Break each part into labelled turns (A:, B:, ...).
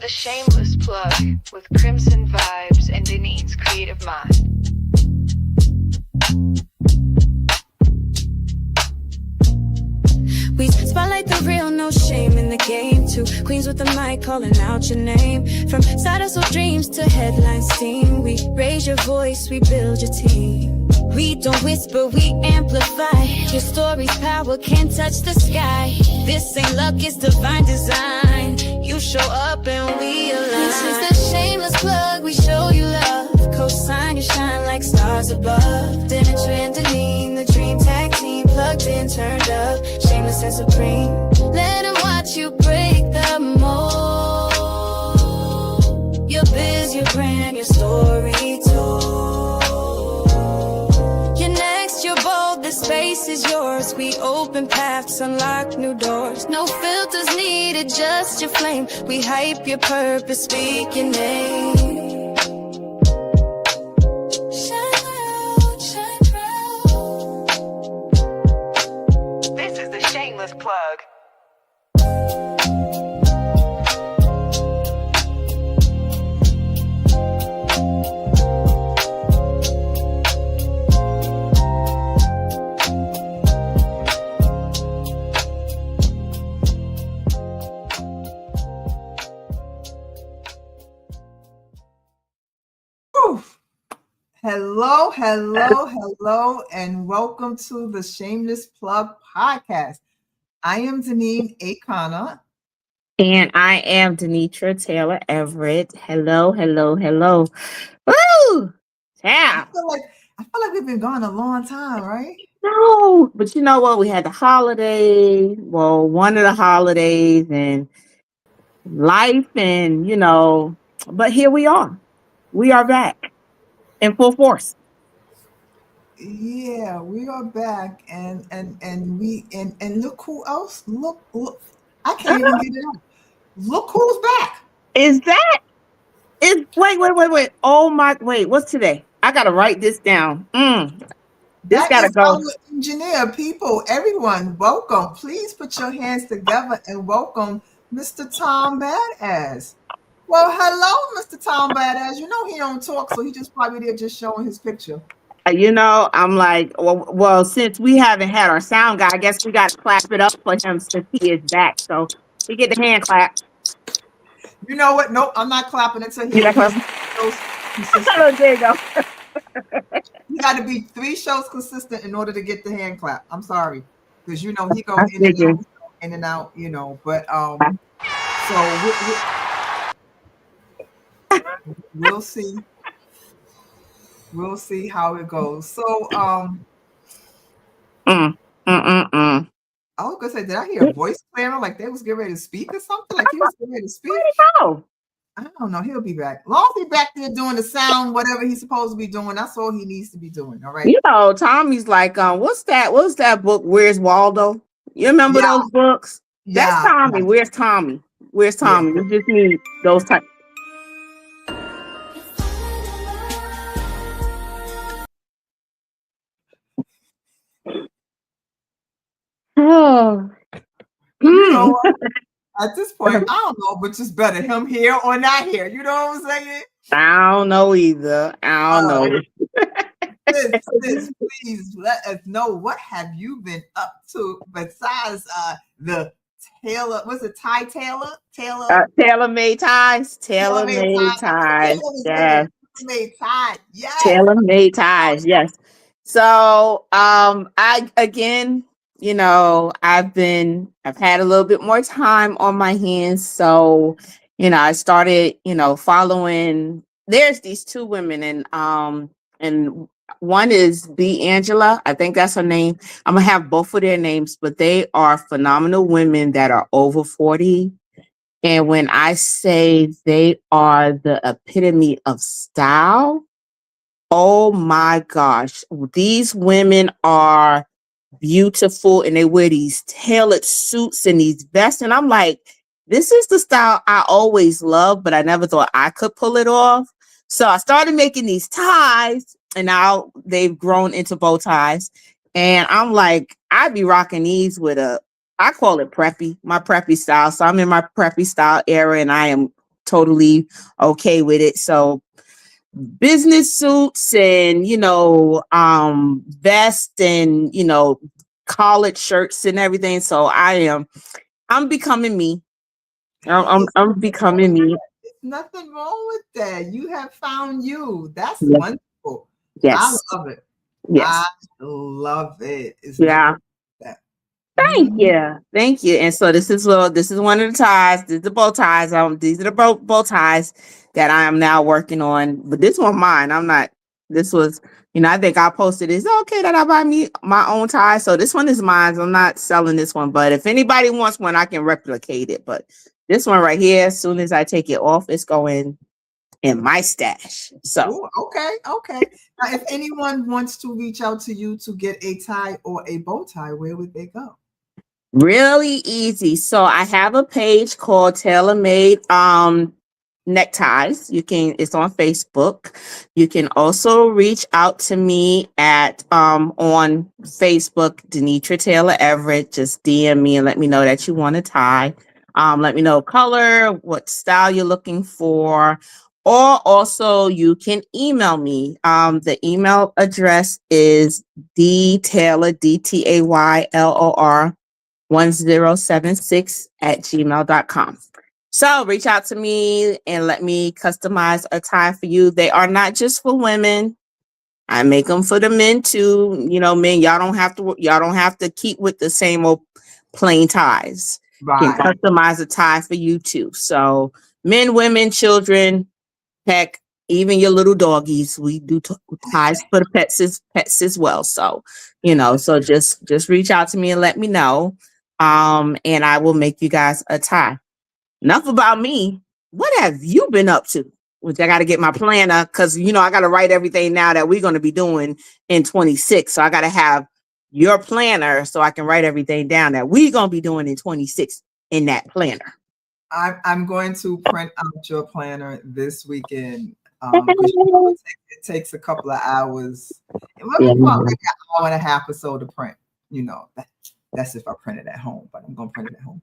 A: the Shameless Plug with Crimson Vibes and Denise's Creative Mind.
B: We spotlight the real, no shame in the game. Two queens with the mic calling out your name. From side hustle dreams to headline steam, we raise your voice, we build your team. We don't whisper, we amplify. Your story's power can't touch the sky. This ain't luck, it's divine design. You show up and we align. This is the Shameless Plug, we show you love. Co-sign, you shine like stars above. Then it's Denise, the dream tag team. Plugged in, turned up, shameless and supreme. Let them watch you break the mold. Your biz, your brand, your story told. You're next, you're bold, the space is yours. We open paths, unlock new doors. No filters needed, just your flame. We hype your purpose, speak your name.
A: Plug.
C: Hello, and welcome to the Shameless Plug podcast. I am Denise Akana.
D: And I am Denitra Taylor Everett. Hello. Woo! Yeah.
C: I feel like we've been gone a long time, right?
D: No, but you know what? We had the holiday. Well, one of the holidays and life, and but here we are. We are back in full force.
C: Yeah, we are back, and look who else! Look! I can't even get it out. Look who's back!
D: Wait! Oh my! Wait, what's today? I gotta write this down. This gotta go.
C: Our engineer, people, everyone, welcome. Please put your hands together and welcome Mr. Tom Badass. Well, hello, Mr. Tom Badass. You know he don't talk, so he just probably there just showing his picture.
D: I'm like, well, since we haven't had our sound guy, I guess we got to clap it up for him since he is back. So we get the hand clap.
C: You know what? Nope, I'm not clapping until he
D: There you go.
C: You got to be 3 shows consistent in order to get the hand clap. I'm sorry, because he goes in and out, But so we'll see. We'll see how it goes. So, I was gonna say, did I hear a voice clearing like they was getting ready to speak or something? Like he was getting ready to speak?
D: Where'd he go?
C: I don't know. He'll be back. Long as he's back there doing the sound, whatever he's supposed to be doing, that's all he needs to be doing. All right.
D: Tommy's like, what's that? What's that book? Where's Waldo? You remember those books?
C: Yeah.
D: That's Tommy. Where's Tommy? Where's Tommy? Yeah. We just need those type. Oh,
C: at this point, I don't know, but it's better him here or not here. You know what I'm saying?
D: I don't know either. I don't know.
C: Sis, please let us know what have you been up to besides the Taylor. Was it Ty Taylor?
D: Tailor-made ties. Tailor-made ties. Yes.
C: Tailor-made ties. Yes.
D: Tailor-made ties. Yes. So, I've had a little bit more time on my hands. So, I started, following, there's these 2 women and one is B. Angela. I think that's her name. I'm going to have both of their names, but they are phenomenal women that are over 40. And when I say they are the epitome of style, oh my gosh, these women are beautiful and they wear these tailored suits and these vests. And I'm like, this is the style I always loved, but I never thought I could pull it off. So I started making these ties and now they've grown into bow ties. And I'm like, I'd be rocking these with I call it preppy, my preppy style. So I'm in my preppy style era and I am totally okay with it. So business suits and vest and collared shirts and everything. So I'm becoming me.
C: Hey,
D: I'm becoming me.
C: nothing wrong with that. You have found you. That's
D: Yes,
C: wonderful. I
D: yes,
C: love it. I
D: yes.
C: love it. It's nothing
D: Yeah.
C: wrong with that.
D: Thank
C: Mhm.
D: you. Thank you. And so this is one of the ties. These are the bow ties. These are the bow ties that I am now working on. But this one mine. I'm not this was, I think I posted it's okay that I buy me my own tie. So this one is mine. I'm not selling this one. But if anybody wants one, I can replicate it. But this one right here, as soon as I take it off, it's going in my stash. So
C: Oh, okay, okay. Now, if anyone wants to reach out to you to get a tie or a bow tie, where would they go?
D: really easy. So I have a page called Tailor Made Neckties. It's on Facebook. You can also reach out to me at on Facebook, Denitra Taylor Everett. Just DM me and let me know that you want a tie. Let me know color, what style you're looking for. Or also you can email me. The email address is DTaylor 1076 at gmail.com. So reach out to me and let me customize a tie for you. They are not just for women. I make them for the men too. Men, y'all don't have to keep with the same old plain ties. Can
C: Right.
D: customize a tie for you too. So men, women, children, heck, even your little doggies, we do ties for the pets as well. So, so just reach out to me and let me know. And I will make you guys a tie. Enough about me. What have you been up to? Which I got to get my planner because I got to write everything now that we're going to be doing in 26. So I got to have your planner so I can write everything down that we're going to be doing in 26 in that planner.
C: I'm going to print out your planner this weekend because it takes a couple of hours. It might be about like an hour and a half or so to print. That's if I print it at home, but I'm gonna print it at home.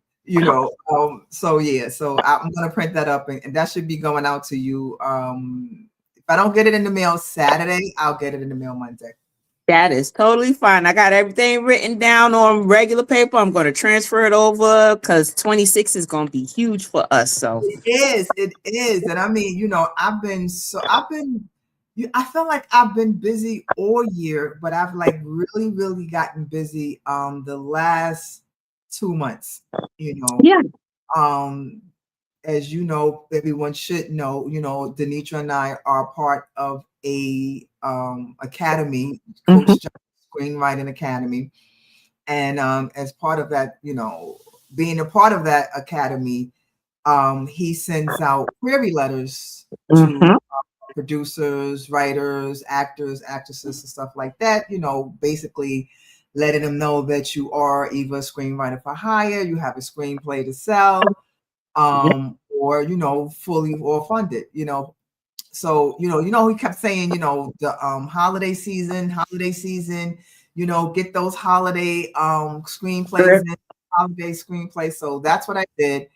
C: So yeah, so I'm gonna print that up, and that should be going out to you. If I don't get it in the mail Saturday, I'll get it in the mail Monday.
D: That is totally fine. I got everything written down on regular paper. I'm going to transfer it over because 26 is going to be huge for us. So
C: It is, and I mean, I feel like I've been busy all year, but I've like really, really gotten busy the last 2 months. You know,
D: yeah.
C: um, as you know, everyone should know. Denitra and I are part of a academy,
D: Mhm.
C: Coach John Screenwriting Academy, and as part of that, being a part of that academy, he sends out query letters to
D: Mhm.
C: producers, writers, actors, actresses, and stuff like that. Basically letting them know that you are either a screenwriter for hire, you have a screenplay to sell,
D: Yep.
C: or fully or funded. So he kept saying, the holiday season, get those holiday screenplays
D: Sure.
C: in, holiday screenplays. So that's what I did.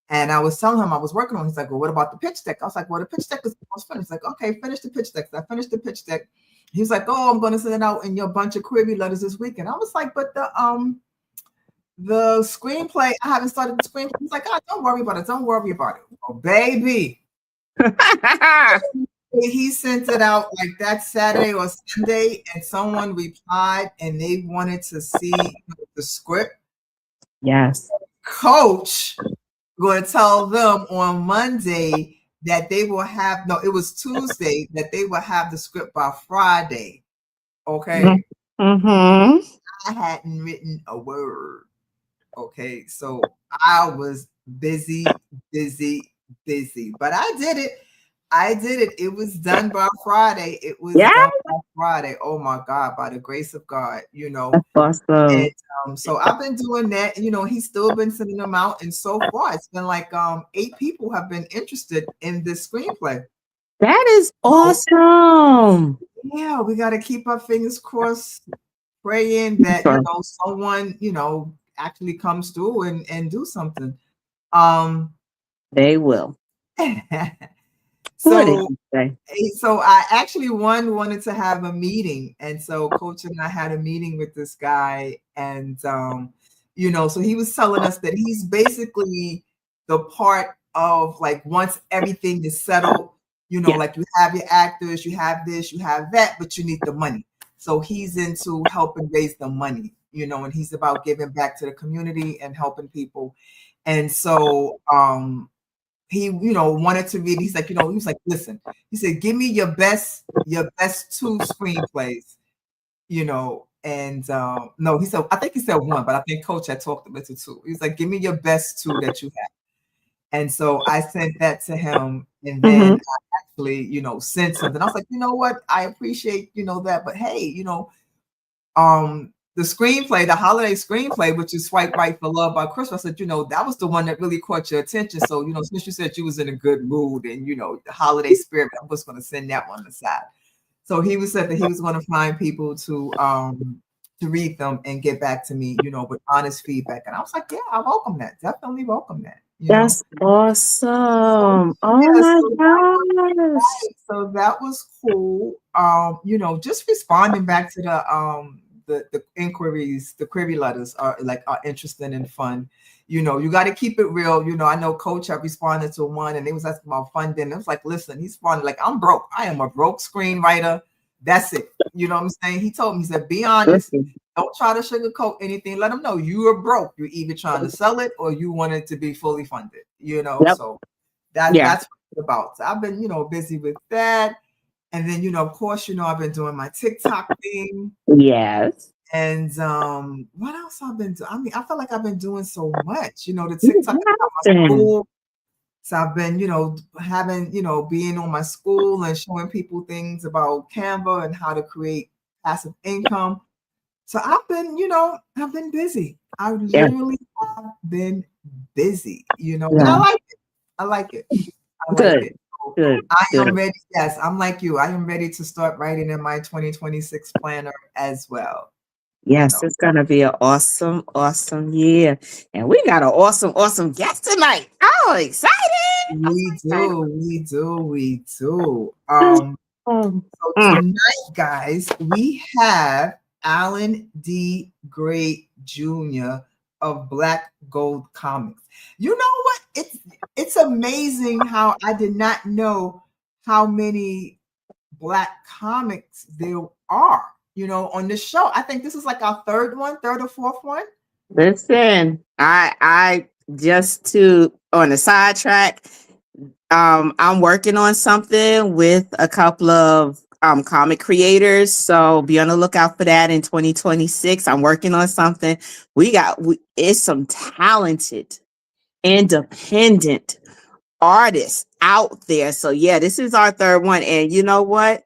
C: And I was telling him I was working on. He's like, "Well, what about the pitch deck?" I was like, "Well, the pitch deck is almost finished." He's like, "Okay, finish the pitch deck." So I finished the pitch deck. He was like, "Oh, I'm going to send it out in your bunch of query letters this weekend." I was like, "But the screenplay, I haven't started the screenplay." He's like, "Oh, don't worry about it. Don't worry about it." Oh, baby. He sent it out like that Saturday or Sunday, and someone replied and they wanted to see the script.
D: Yes.
C: Coach going to tell them on Monday that they will have, no, it was Tuesday, that they will have the script by Friday. Okay.
D: Mm-hmm.
C: I hadn't written a word. Okay. So I was busy, busy, busy, but I did it. I did it. It was done by Friday. It was
D: Yeah.
C: done by Friday. Oh my God, by the grace of God,
D: That's
C: And
D: awesome.
C: so I've been doing that. He's still been sending them out. And so far, it's been like 8 people have been interested in this screenplay.
D: That is
C: So
D: awesome.
C: yeah, we got to keep our fingers crossed, praying that,
D: Sure.
C: someone, actually comes through and do something. Um,
D: They will. What did
C: So
D: you say?
C: so I actually wanted to have a meeting, and so Coach and I had a meeting with this guy, and so he was telling us that he's basically the part of like once everything is settled,
D: Yeah.
C: like you have your actors, you have this, you have that, but you need the money. So he's into helping raise the money, and he's about giving back to the community and helping people. And so he wanted to read. He's like, he was like, listen, he said, give me your best two screenplays, and no, he said, I think he said one, but I think Coach had talked about it to two. He was like, give me your best two that you have. And so I sent that to him, and then
D: Mm-hmm.
C: I actually sent something. I was like, you know what, I appreciate that, but hey, the screenplay, the holiday screenplay, which is Swipe Right for Love by Christmas, I said, that was the one that really caught your attention. So, since you said you was in a good mood and the holiday spirit, I was going to send that one aside. So he was said that he was going to find people to read them and get back to me, with honest feedback. And I was like, yeah, I welcome that. Definitely welcome that.
D: That's awesome. Oh
C: Yeah,
D: my
C: so
D: gosh.
C: that was cool. Just responding back to the inquiries, the query letters are interesting and fun. You got to keep it real. I know Coach had responded to one, and they was asking about funding. It was like, listen, he's responding like, I'm broke. I am a broke screenwriter. That's it. You know what I'm saying? He told me, he said, be honest.
D: Listen.
C: Don't try to sugarcoat anything. Let them know you are broke. You're either trying to sell it or you want it to be fully funded.
D: Yep.
C: So that's
D: Yeah.
C: what it's about. So I've been, busy with that. And then, of course, I've been doing my TikTok thing.
D: Yes.
C: And what else I've been doing? I mean, I feel like I've been doing so much. The
D: You
C: TikTok about my
D: happen.
C: school. So I've been, having, being on my school and showing people things about Canva and how to create passive income. So I've been busy. I
D: Yeah.
C: literally have been busy, and I
D: Yeah.
C: like it. I like it. I like
D: Good.
C: it. So
D: Good.
C: I am
D: Good.
C: ready. Yes, I'm like you. I am ready to start writing in my 2026 planner as well. You
D: Yes,
C: know,
D: it's gonna be an awesome, awesome year. And we got an awesome, awesome guest tonight. I'm excited. I'm
C: we
D: so excited.
C: do, we do, we do.
D: Um,
C: So
D: mm,
C: tonight, guys, we have Alan D. Gray Jr. of Black Gold Comics. You know what? It's amazing how I did not know how many Black comics there are. On this show. I think this is like our third or fourth one.
D: Listen, I just to on the sidetrack. I'm working on something with a couple of comic creators, so be on the lookout for that in 2026. I'm working on something. It's some talented, independent artists out there. So yeah, this is our third one, and you know what?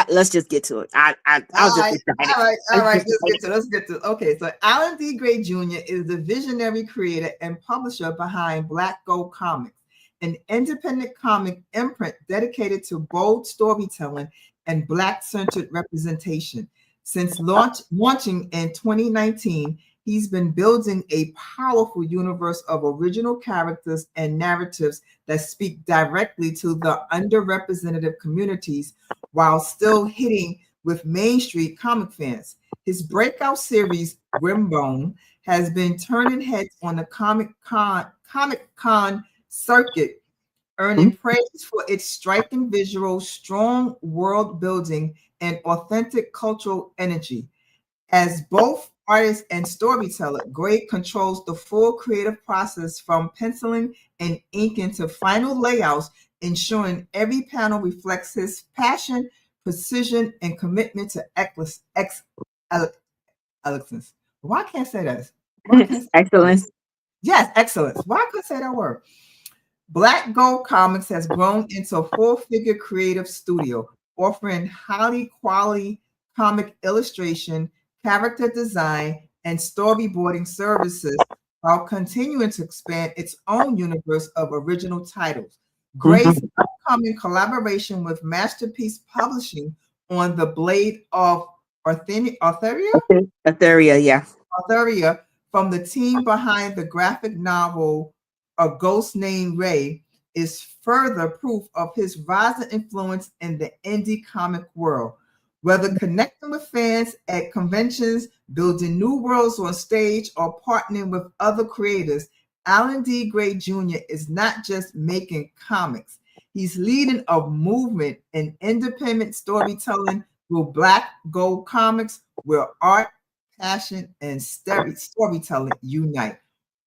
D: Let's just get to it. I was
C: All
D: just
C: right,
D: excited.
C: all
D: I'm
C: right.
D: just excited.
C: Let's get to. Okay, so Alan D. Gray Jr. is the visionary creator and publisher behind Black Gold Comics, an independent comic imprint dedicated to bold storytelling and Black-centered representation. Since launching in 2019, he's been building a powerful universe of original characters and narratives that speak directly to the underrepresented communities while still hitting with Main Street comic fans. His breakout series, Grimbone, has been turning heads on the Comic Con circuit, earning praise for its striking visuals, strong world building, and authentic cultural energy. As both artist and storyteller, Gray controls the full creative process from penciling and inking to final layouts, ensuring every panel reflects his passion, precision, and commitment to excellence. Why can't I say that? Why can't I say that?
D: Excellence.
C: Yes, excellence. Why can't I say that word? Black Gold Comics has grown into a full-figure creative studio, offering highly quality comic illustration, character design, and storyboarding services while continuing to expand its own universe of original titles. Gray's
D: Mhm.
C: upcoming collaboration with Masterpiece Publishing on the Blade of Artheria
D: Etheria, yeah.
C: Artheria from the team behind the graphic novel A Ghost Named Ray, is further proof of his rising influence in the indie comic world. Whether connecting with fans at conventions, building new worlds on stage, or partnering with other creators, Alan D. Gray Jr. is not just making comics. He's leading a movement in independent storytelling through Black Gold Comics, where art, passion, and storytelling unite.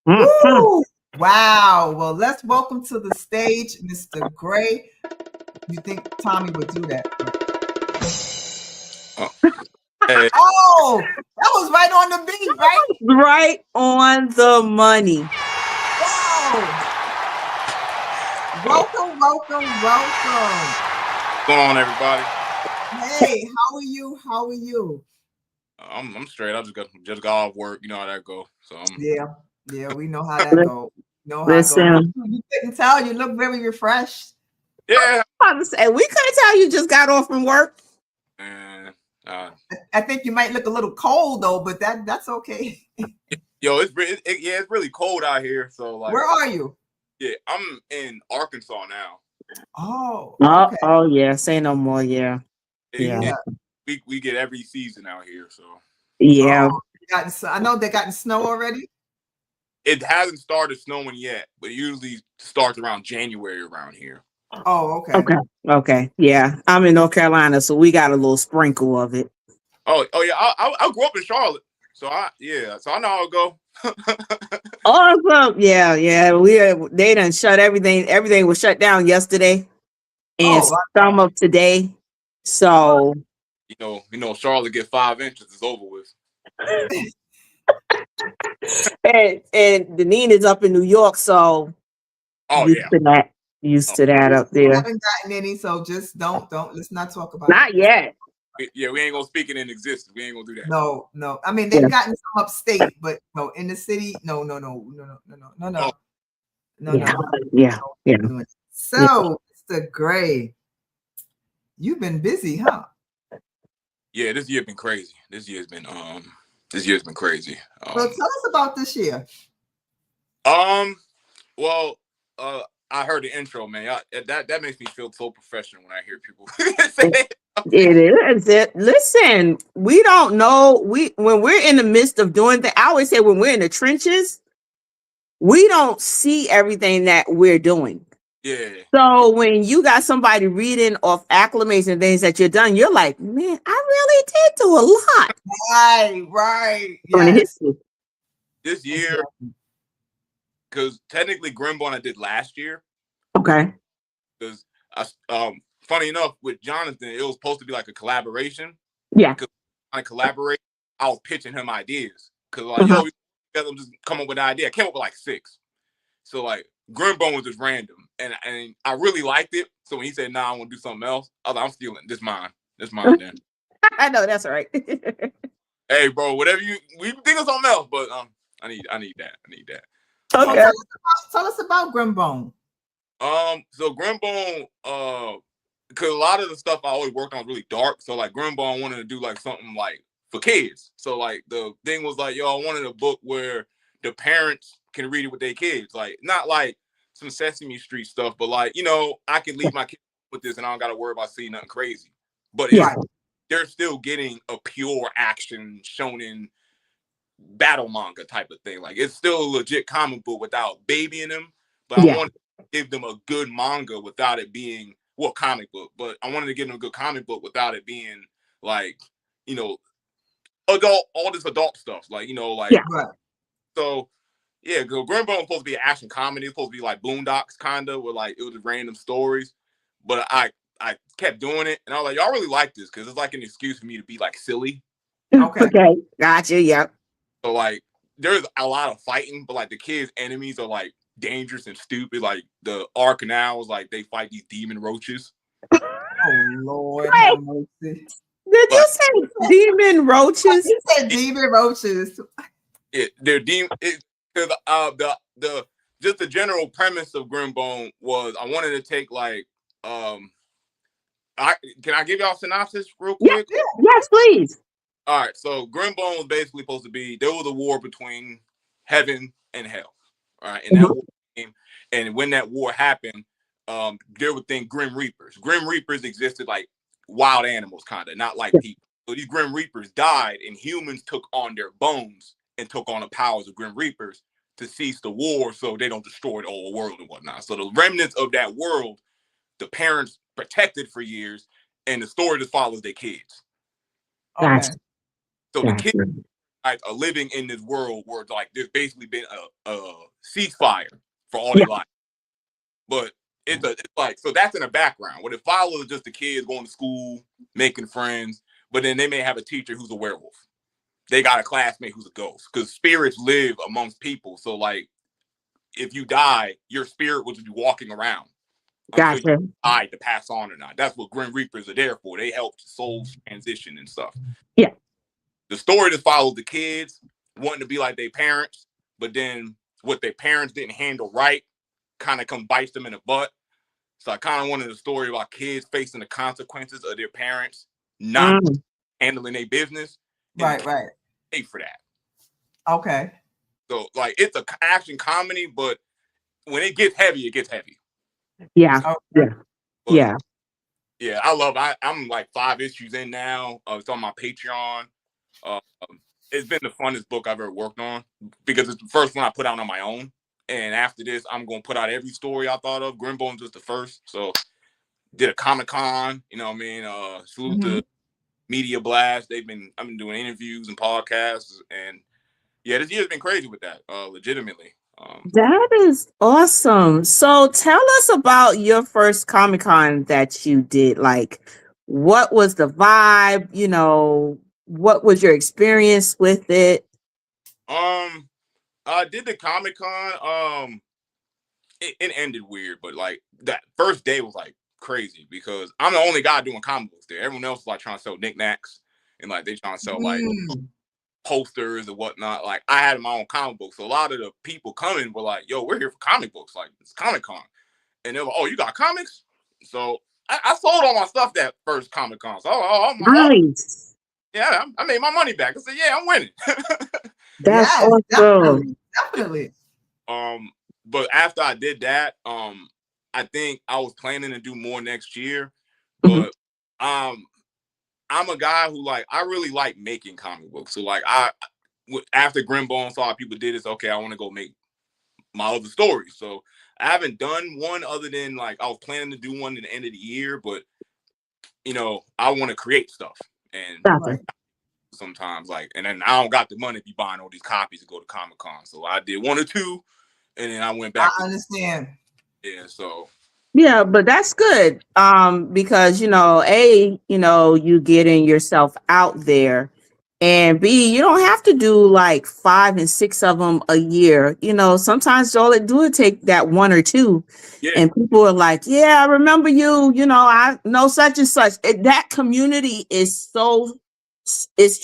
C: Woo! Wow. Well, let's welcome to the stage Mr. Gray. You think Tommy would do that?
E: Hey,
C: Oh, that was right on the beat, right?
D: Right on the money.
C: Wow. Welcome, welcome, welcome.
E: what's going on, everybody?
C: Hey, how are you? How are you?
E: I'm straight. I just got off work. You know how that go. So
C: Yeah, we know how that goes. Know how it goes.
D: Listen,
C: You couldn't tell. You look very refreshed.
E: yeah.
D: I was saying, we couldn't tell you just got off from work.
E: And
C: I think you might look a little cold though, but that's okay.
E: yo, it's really cold out here. So like,
C: Where are you?
E: yeah, I'm in Arkansas now.
C: Oh,
D: Oh,
C: okay.
D: oh yeah. Say no more. Yeah. Yeah.
E: We get every season out here. So
D: Yeah.
C: I know they gotten snow already.
E: it hasn't started snowing yet, but it usually starts around January around here.
C: Oh, okay.
D: Okay. Yeah. I'm in North Carolina, so we got a little sprinkle of it.
E: Oh yeah. I grew up in Charlotte, so I know how it go.
D: Awesome. Yeah. They done shut everything. Everything was shut down yesterday and
C: Oh,
D: some of today. So
E: You know, Charlotte get 5 inches. It's over with.
D: and Deneen is up in New York, so
E: Oh
D: used
E: yeah.
D: to that. Used to that up
C: I
D: there.
C: haven't gotten any, so just don't. Let's not talk about
D: Not
C: it.
D: yet.
E: Yeah, we ain't gonna speak it in existence. We ain't gonna do that.
C: No. I mean, they've gotten some upstate, but no, in the city, no.
E: Oh,
D: Yeah.
C: So, Mr. Gray, you've been busy, huh?
E: yeah, this year been crazy. This year's been crazy.
C: So tell us about this year.
E: Well, I heard the intro, man. That makes me feel so professional when I hear people say it.
D: It is. Listen, we don't know. When we're in the midst of doing I always say when we're in the trenches, we don't see everything that we're doing.
E: Yeah.
D: So when you got somebody reading off acclamations and things that you're done, you're like, man, I really did do a lot.
C: Right.
D: On the
C: Yes.
D: history.
E: This year, because technically Grimborn I did last year.
D: Okay.
E: Because funny enough, with Jonathan, it was supposed to be like a collaboration.
D: Yeah.
E: Because I collaborate, I was pitching him ideas. Because like, yo, we together just come up with an idea. I came up with like 6. So like Grimborn was just random. And I really liked it. So when he said, nah, I want to do something else, I was like, I'm stealing. This mine. This mine then.
D: I know that's right.
E: Hey, bro, whatever we think of something else, but I need that.
D: Okay.
C: So tell us about Grimbone.
E: So Grimbone, because a lot of the stuff I always worked on was really dark. So like Grimbone wanted to do like something like for kids. So like the thing was like, yo, I wanted a book where the parents can read it with their kids. Like not like some Sesame Street stuff, but like, you know, I can leave my kids with this and I don't gotta worry about seeing nothing crazy. But they're still getting a pure action shonen battle manga type of thing. Like it's still a legit comic book without babying them. But I want to give them a good manga without it being comic book. But I wanted to give them a good comic book without it being like, you know, all this adult stuff. Like, you know, like so yeah, Grimbo was supposed to be an action comedy. It's supposed to be like Boondocks kind of, where like it was just random stories. But I kept doing it and I was like, y'all really like this because it's like an excuse for me to be like silly.
D: Okay. Gotcha. Yep.
E: So like there's a lot of fighting, but like the kids' enemies are like dangerous and stupid. Like the arc now is like they fight these demon roaches.
C: Oh Lord, have mercy.
D: Did you say demon roaches?
C: You said demon roaches.
E: They're demon. The just the general premise of Grimbone was I wanted to take like can I give y'all a synopsis real quick?
D: Yes, please.
E: All right, so Grimbone was basically supposed to be there was a war between heaven and hell. All right, and that war came, and when that war happened, there were things Grim Reapers. Grim Reapers existed like wild animals, kind of, not like people. So these Grim Reapers died, and humans took on their bones and took on the powers of Grim Reapers to cease the war, so they don't destroy the whole world and whatnot. So the remnants of that world, the parents protected for years, and the story just follows their kids.
C: Okay.
E: So the kids are living in this world where like there's basically been a ceasefire for all their life. But it's like, so that's in the background. What it follows is just the kids going to school, making friends, but then they may have a teacher who's a werewolf. They got a classmate who's a ghost, because spirits live amongst people. So like, if you die, your spirit will just be walking around until you die to pass on or not. That's what Grim Reapers are there for. They help souls transition and stuff.
D: Yeah.
E: The story just follows the kids wanting to be like their parents, but then what their parents didn't handle right kind of come bites them in the butt. So I kind of wanted a story about kids facing the consequences of their parents not handling their business.
C: Right.
E: Pay for that.
C: Okay.
E: So like, it's an action comedy, but when it gets heavy, it gets heavy.
D: Yeah.
C: Okay.
E: But, yeah, I love it. I'm like 5 issues in now. It's on my Patreon. It's been the funnest book I've ever worked on, because it's the first one I put out on my own. And after this, I'm going to put out every story I thought of. Grimbone's was the first. So did a Comic-Con, you know what I mean? Salute to Media Blast. I've been doing interviews and podcasts, and yeah, this year's been crazy with that, legitimately.
D: That is awesome. So tell us about your first Comic-Con that you did. Like, what was the vibe? You know, what was your experience with it?
E: I did the Comic-Con. It ended weird, but like that first day was like crazy, because I'm the only guy doing comic books there. Everyone else is like trying to sell knickknacks, and like they trying to sell like posters and whatnot. Like I had my own comic book, so a lot of the people coming were like, "Yo, we're here for comic books. Like it's Comic-Con," and they're like, "Oh, you got comics?" So I sold all my stuff that first Comic-Con. So
D: Nice.
E: yeah, I made my money back. I said, "Yeah, I'm winning."
D: That's awesome.
C: Definitely.
E: But after I did that, I think I was planning to do more next year. But I'm a guy who like, I really like making comic books. So like after Grimbone saw how people did this, okay, I want to go make my other stories. So I haven't done one other than like, I was planning to do one at the end of the year, but you know, I want to create stuff. And sometimes like, and then I don't got the money to be buying all these copies to go to Comic-Con. So I did 1 or 2. And then I went back.
C: I understand.
E: Yeah, so.
D: Yeah, but that's good. Because you getting yourself out there, and B, you don't have to do like 5 and 6 of them a year. You know, sometimes all it do is take that 1 or 2.
E: Yeah.
D: And people are like, "Yeah, I remember you. You know, I know such and such." That community is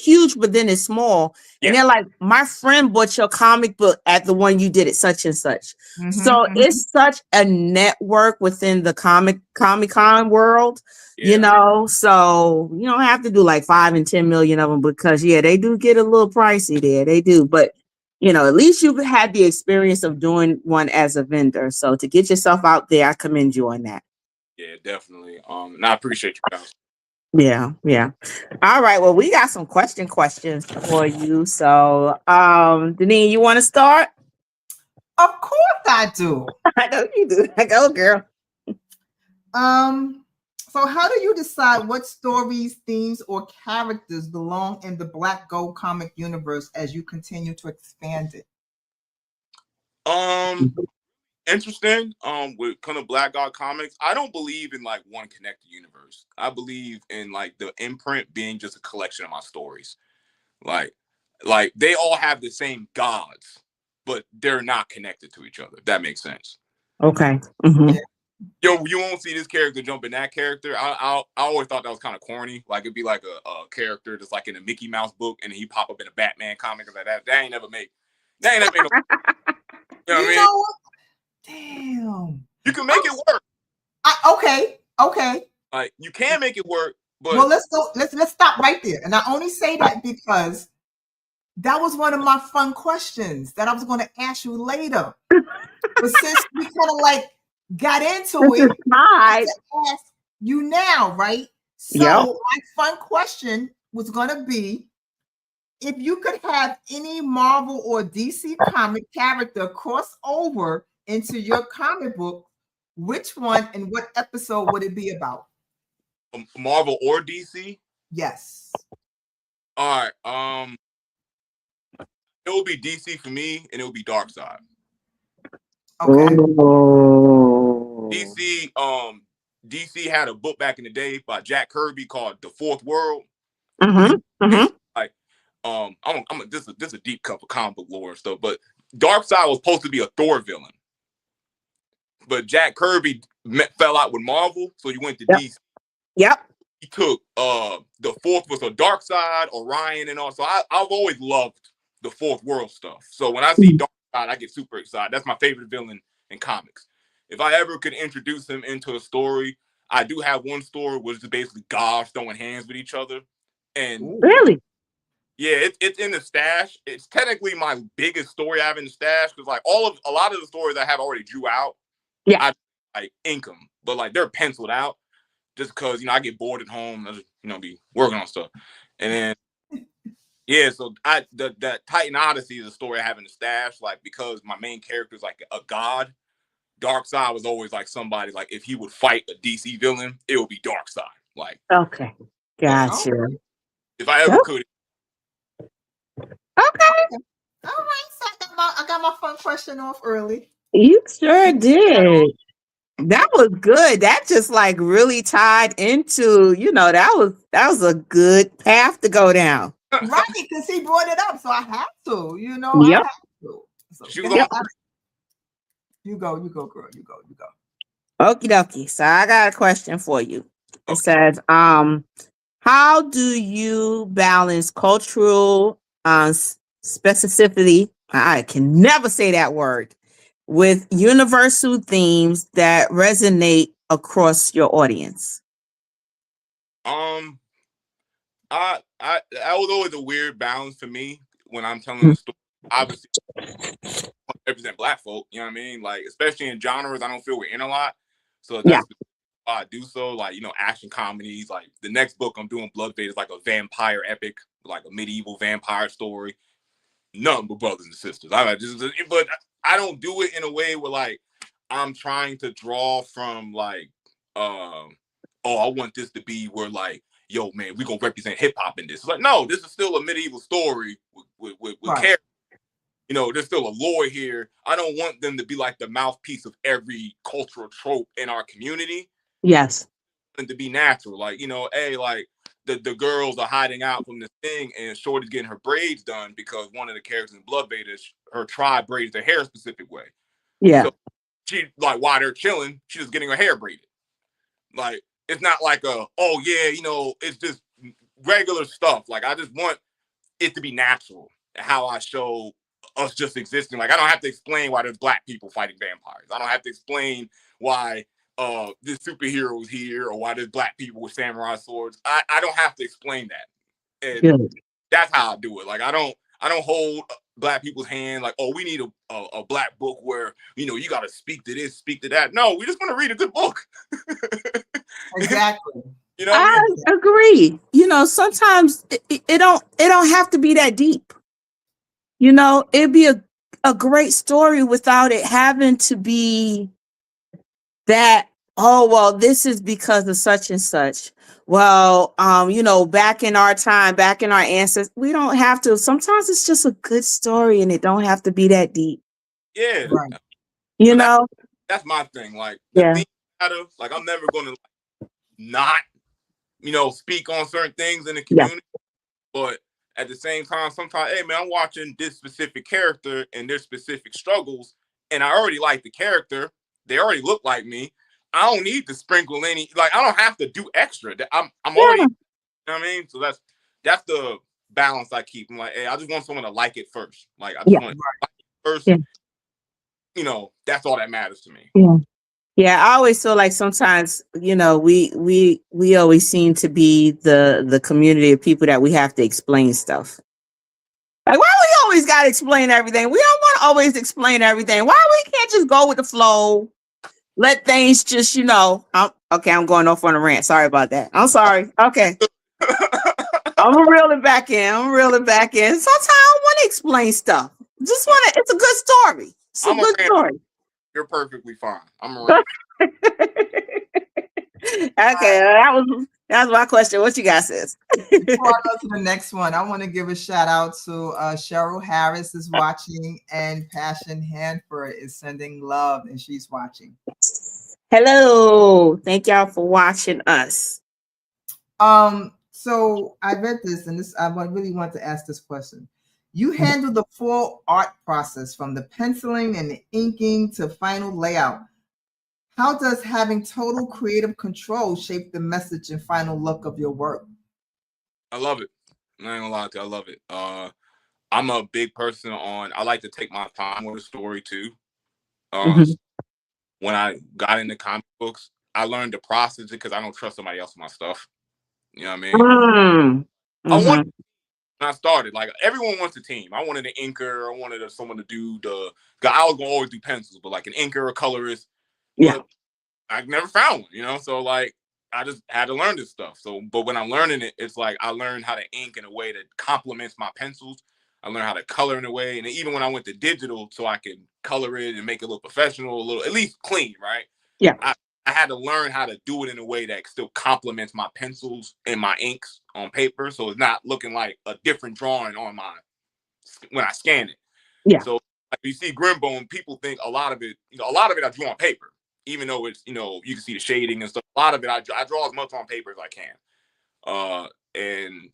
D: huge, but then it's small. Yeah. And they're like, "My friend bought your comic book at the one you did at such and such." So it's such a network within the Comic-Con world, you know. So you don't have to do like 5 and 10 million of them, because they do get a little pricey there. They do, but you know, at least you've had the experience of doing one as a vendor. So to get yourself out there, I commend you on that.
E: Yeah, definitely. And I appreciate you guys.
D: Yeah. All right. Well, we got some questions for you. So, Denise, you want to start?
C: Of course I do.
D: I know you do. Go, girl.
C: So how do you decide what stories, themes, or characters belong in the Black Gold comic universe as you continue to expand it?
E: Interesting. With kind of Black God comics, I don't believe in like one connected universe. I believe in like the imprint being just a collection of my stories. Like they all have the same gods, but they're not connected to each other. If that makes sense.
D: Okay.
E: Yo, you won't see this character jump in that character. I always thought that was kind of corny. Like it'd be like a character that's like in a Mickey Mouse book, and then he pop up in a Batman comic like that. That ain't never make no. You know what I mean?
C: Know what? Damn.
E: You can make it work.
C: Okay.
E: Like you can make it work, but
C: well, let's stop right there. And I only say that because that was one of my fun questions that I was going to ask you later. But since we kind of like got into
D: This
C: it,
D: is
C: I
D: hard.
C: have to ask you now, right?
D: Yep.
C: So my fun question was gonna be if you could have any Marvel or DC comic character cross over into your comic book, which one and what episode would it be about?
E: Marvel or DC?
C: Yes.
E: All right. It will be DC for me, and it will be Darkseid.
C: Okay.
D: Oh.
E: DC had a book back in the day by Jack Kirby called The Fourth World.
D: Mm-hmm. Mm-hmm.
E: Like, this is a deep cut for comic book lore and stuff, but Darkseid was supposed to be a Thor villain, but Jack Kirby fell out with Marvel, so he went to
D: Yep.
E: DC.
D: Yep.
E: He took the fourth was a Darkseid, Orion, and all. So I've always loved the Fourth World stuff. So when I see Darkseid, I get super excited. That's my favorite villain in comics. If I ever could introduce him into a story, I do have one story which is basically gods throwing hands with each other. And
D: Really?
E: yeah, it's in the stash. It's technically my biggest story I have in the stash because like a lot of the stories I have already drew out.
D: Yeah.
E: I like ink them, but like they're penciled out just because I get bored at home. I just be working on stuff, and then yeah. So that Titan Odyssey is a story I have in the stash, like because my main character is like a god. Darkseid was always like somebody like if he would fight a DC villain, it would be Darkseid. Like
D: Okay. Gotcha.
E: if I ever could.
D: Okay.
C: All right. So I got my fun question off early.
D: You sure did. That was good. That just like really tied into, that was a good path to go down.
C: Right, because he brought it up, so I have to. I
D: Yep.
C: have to. So
E: She was on.
C: you go, girl. You go.
D: Okie dokie. So I got a question for you. It
E: Okay.
D: says, how do you balance cultural specificity? I can never say that word with universal themes that resonate across your audience.
E: That was always a weird balance for me when I'm telling the story. Obviously, I represent Black folk. You know what I mean? Like especially in genres, I don't feel we're in a lot. So that's why I do so. Like action comedies. Like the next book I'm doing, Blood Fade, is like a vampire epic, like a medieval vampire story. Nothing but brothers and sisters. But I don't do it in a way where like I'm trying to draw from like, I want this to be where like, yo, man, we gonna represent hip hop in this. It's like, no, this is still a medieval story with
C: Right.
E: characters. There's still a lore here. I don't want them to be like the mouthpiece of every cultural trope in our community.
D: Yes.
E: And to be natural, like hey, like the girls are hiding out from this thing, and Shorty's getting her braids done because one of the characters in Blood Beta, her tribe braids their hair a specific way.
D: Yeah.
E: So she like while they're chilling, she's just getting her hair braided. Like it's not like it's just regular stuff. Like I just want it to be natural. How I show us just existing. Like I don't have to explain why there's Black people fighting vampires. I don't have to explain why this superhero is here or why there's Black people with samurai swords. I don't have to explain that. And
D: Good.
E: that's how I do it. Like I don't hold Black people's hand like, oh, we need a Black book where you got to speak to this, speak to that. No, we just want to read a good book.
C: Exactly.
D: I agree. Sometimes it don't have to be that deep. It'd be a great story without it having to be that, oh, well, this is because of such and such. Well, back in our time, back in our ancestors, we don't have to. Sometimes it's just a good story and it don't have to be that deep.
E: Yeah.
C: Right.
E: That's my thing. Like
D: Yeah.
E: theme matter. Like I'm never gonna not, speak on certain things in the community. Yeah. But at the same time, sometimes, hey man, I'm watching this specific character and their specific struggles, and I already like the character. They already look like me. I don't need to sprinkle any. Like I don't have to do extra. I'm already. You know what I mean? So that's the balance I keep. I'm like, hey, I just want someone to like it first. Like I just want to like it first. Yeah. That's all that matters to me.
D: Yeah. Yeah, I always feel like sometimes, we always seem to be the community of people that we have to explain stuff. Like, why we always gotta explain everything? We don't want to always explain everything. Why we can't just go with the flow? Let things just, okay, I'm going off on a rant. Sorry about that. I'm sorry. Okay. I'm gonna reel it back in. Sometimes I don't want to explain stuff. Just want to, it's a good story. It's a
E: I'm a
D: good
E: rant.
D: story.
E: You're perfectly fine. I'm a rant.
D: Okay, that was my question. What you guys says?
C: Before I go to the next one, I want to give a shout out to Cheryl Harris is watching, and Passion Hanford is sending love, and she's watching.
D: Hello. Thank y'all for watching us.
C: So I read this, and this really want to ask this question. You handle the full art process from the penciling and the inking to final layout. How does having total creative control shape the message and final look of your work?
E: I love it. I'm not gonna lie to you, I love it. I'm a big person I like to take my time with a story too.
D: Mhm.
E: When I got into comic books, I learned to process it because I don't trust somebody else with my stuff. You know what I mean?
D: Mm.
E: I want
D: Mhm.
E: when I started, like everyone wants a team. I wanted an inker, I wanted someone to do I was gonna always do pencils, but like an inker, a colorist.
D: Yeah.
E: But I never found one, so like I just had to learn this stuff. So, but when I'm learning it, it's like I learned how to ink in a way that complements my pencils. I learned how to color in a way, and even when I went to digital, so I could color it and make it look professional, a little at least clean, right?
D: Yeah.
E: I had to learn how to do it in a way that still complements my pencils and my inks on paper, so it's not looking like a different drawing on when I scan it.
D: Yeah.
E: So like you see Grimbone, people think a lot of it I drew on paper, even though it's you can see the shading and stuff. A lot of it I draw as much on paper as I can. And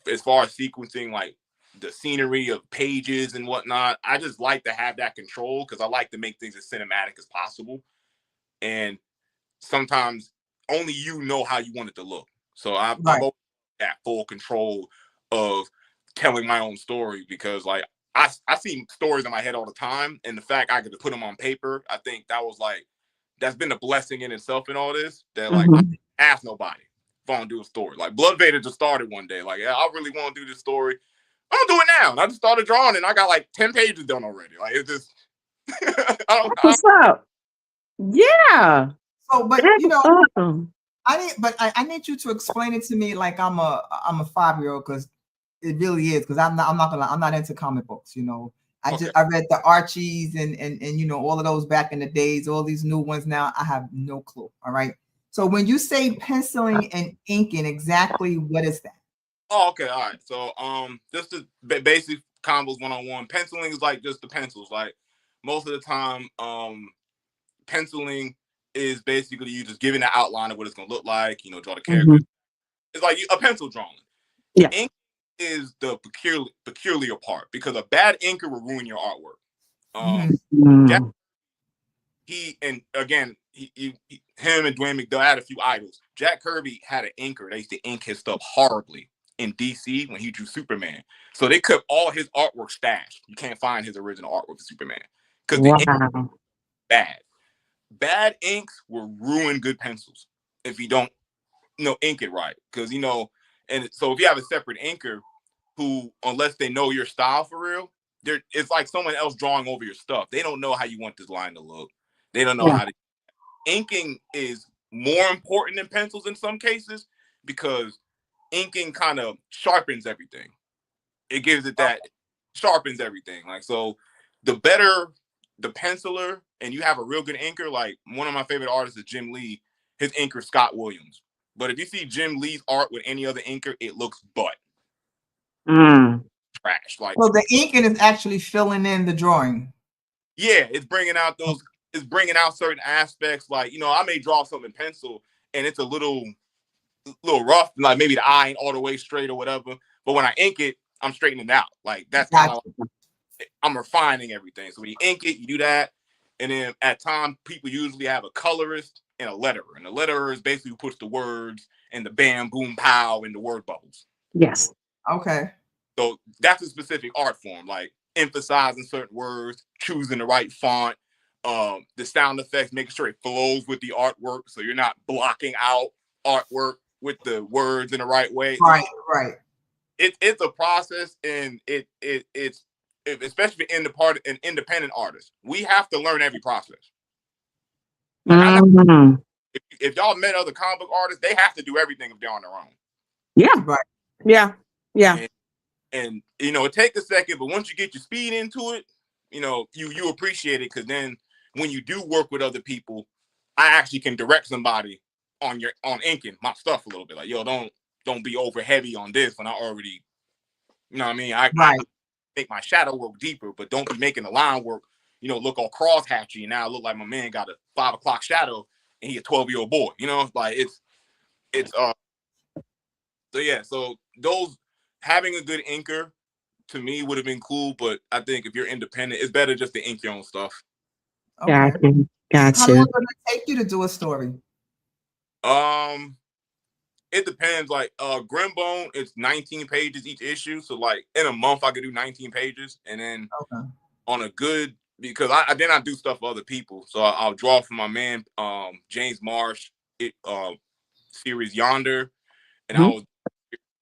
E: as far as sequencing, like the scenery of pages and whatnot, I just like to have that control because I like to make things as cinematic as possible. And sometimes only you know how you want it to look. So I've
C: Right.
E: always got full control of telling my own story because like I see stories in my head all the time, and the fact I could put them on paper, I think that's been a blessing in itself in all this. That like I
D: Mhm.
E: ask nobody if I want to do a story. Like Blood Vader just started one day. Like, yeah, I really want to do this story. I'm gonna do it now, and I just started drawing, and I got like 10 pages done already. Like it's just
D: What's up? Yeah.
C: So, but
D: That's awesome.
C: I need you to explain it to me like I'm a 5-year-old, because it really is, because I'm not into comic books.
E: okay.
C: I read the Archies and all of those back in the days. All these new ones now, I have no clue. All right. So when you say penciling and inking, exactly what is that?
E: Oh, okay, all right. So, just the basic combos 1-on-1. Penciling is like just the pencils. Like most of the time, penciling is basically you just giving the outline of what it's gonna look like. Draw the character.
D: Mhm.
E: It's like a pencil drawing.
D: Yeah.
E: Ink is the peculiar part because a bad inker will ruin your artwork.
C: Mhm.
E: Jack,
D: Mm.
E: and again, him and Dwayne McDuff had a few idols. Jack Kirby had an inker. They used to ink his stuff horribly in DC when he drew Superman. So they kept all his artwork stashed. You can't find his original artwork for Superman because the ink
D: Wow.
E: bad. Bad inks will ruin good pencils if you don't ink it right. Because and so if you have a separate inker who, unless they know your style for real, it's like someone else drawing over your stuff. They don't know how you want this line to look. They don't know
D: Yeah.
E: how to. Inking is more important than pencils in some cases because inking kind of sharpens everything. It gives it that sharpens everything. Like so, the better the penciler, and you have a real good inker. Like one of my favorite artists is Jim Lee. His inker Scott Williams. But if you see Jim Lee's art with any other inker, it looks butt
D: Mm.
E: trash. Like
C: So the inking is actually filling in the drawing.
E: yeah, it's bringing out certain aspects. Like I may draw something in pencil and it's a little rough, like maybe the eye ain't all the way straight or whatever. But when I ink it, I'm straightening it out. Like that's kind of
C: Gotcha.
E: I'm refining everything. So when you ink it, you do that, and then at time people usually have a colorist and a letterer, and the letterer is basically who puts the words and the bam, boom, pow in the word bubbles.
D: Yes.
C: Okay.
E: So that's a specific art form, like emphasizing certain words, choosing the right font, the sound effects, making sure it flows with the artwork, so you're not blocking out artwork with the words in the right way.
C: Right. Right.
E: it's a process, and it's especially in the part an independent artist. We have to learn every process. Like I got
D: Mhm.
E: if y'all met other comic book artists, they have to do everything if they're on their own.
D: Yeah.
C: Right.
D: Yeah. Yeah.
E: And it takes a second, but once you get your speed into it, you appreciate it, because then when you do work with other people, I actually can direct somebody on inking my stuff a little bit. Like, yo, don't be over heavy on this when I already, you know what I mean? I
C: Right.
E: make my shadow work deeper, but don't be making the line work, look all cross-hatchy, and now I look like my man got a 5 o'clock shadow and he a 12-year-old boy. Like it's so yeah, so those having a good inker to me would have been cool, but I think if you're independent, it's better just to ink your own stuff.
C: Okay.
D: Gotcha.
C: How
D: Gotcha.
C: long does it take you to do a story?
E: It depends. Like Grimbone, it's 19 pages each issue. So like in a month I could do 19 pages. And then
C: Okay.
E: on a good, because I do stuff for other people. So I'll draw for my man James Marsh series Yonder, and I
D: Mhm.
E: was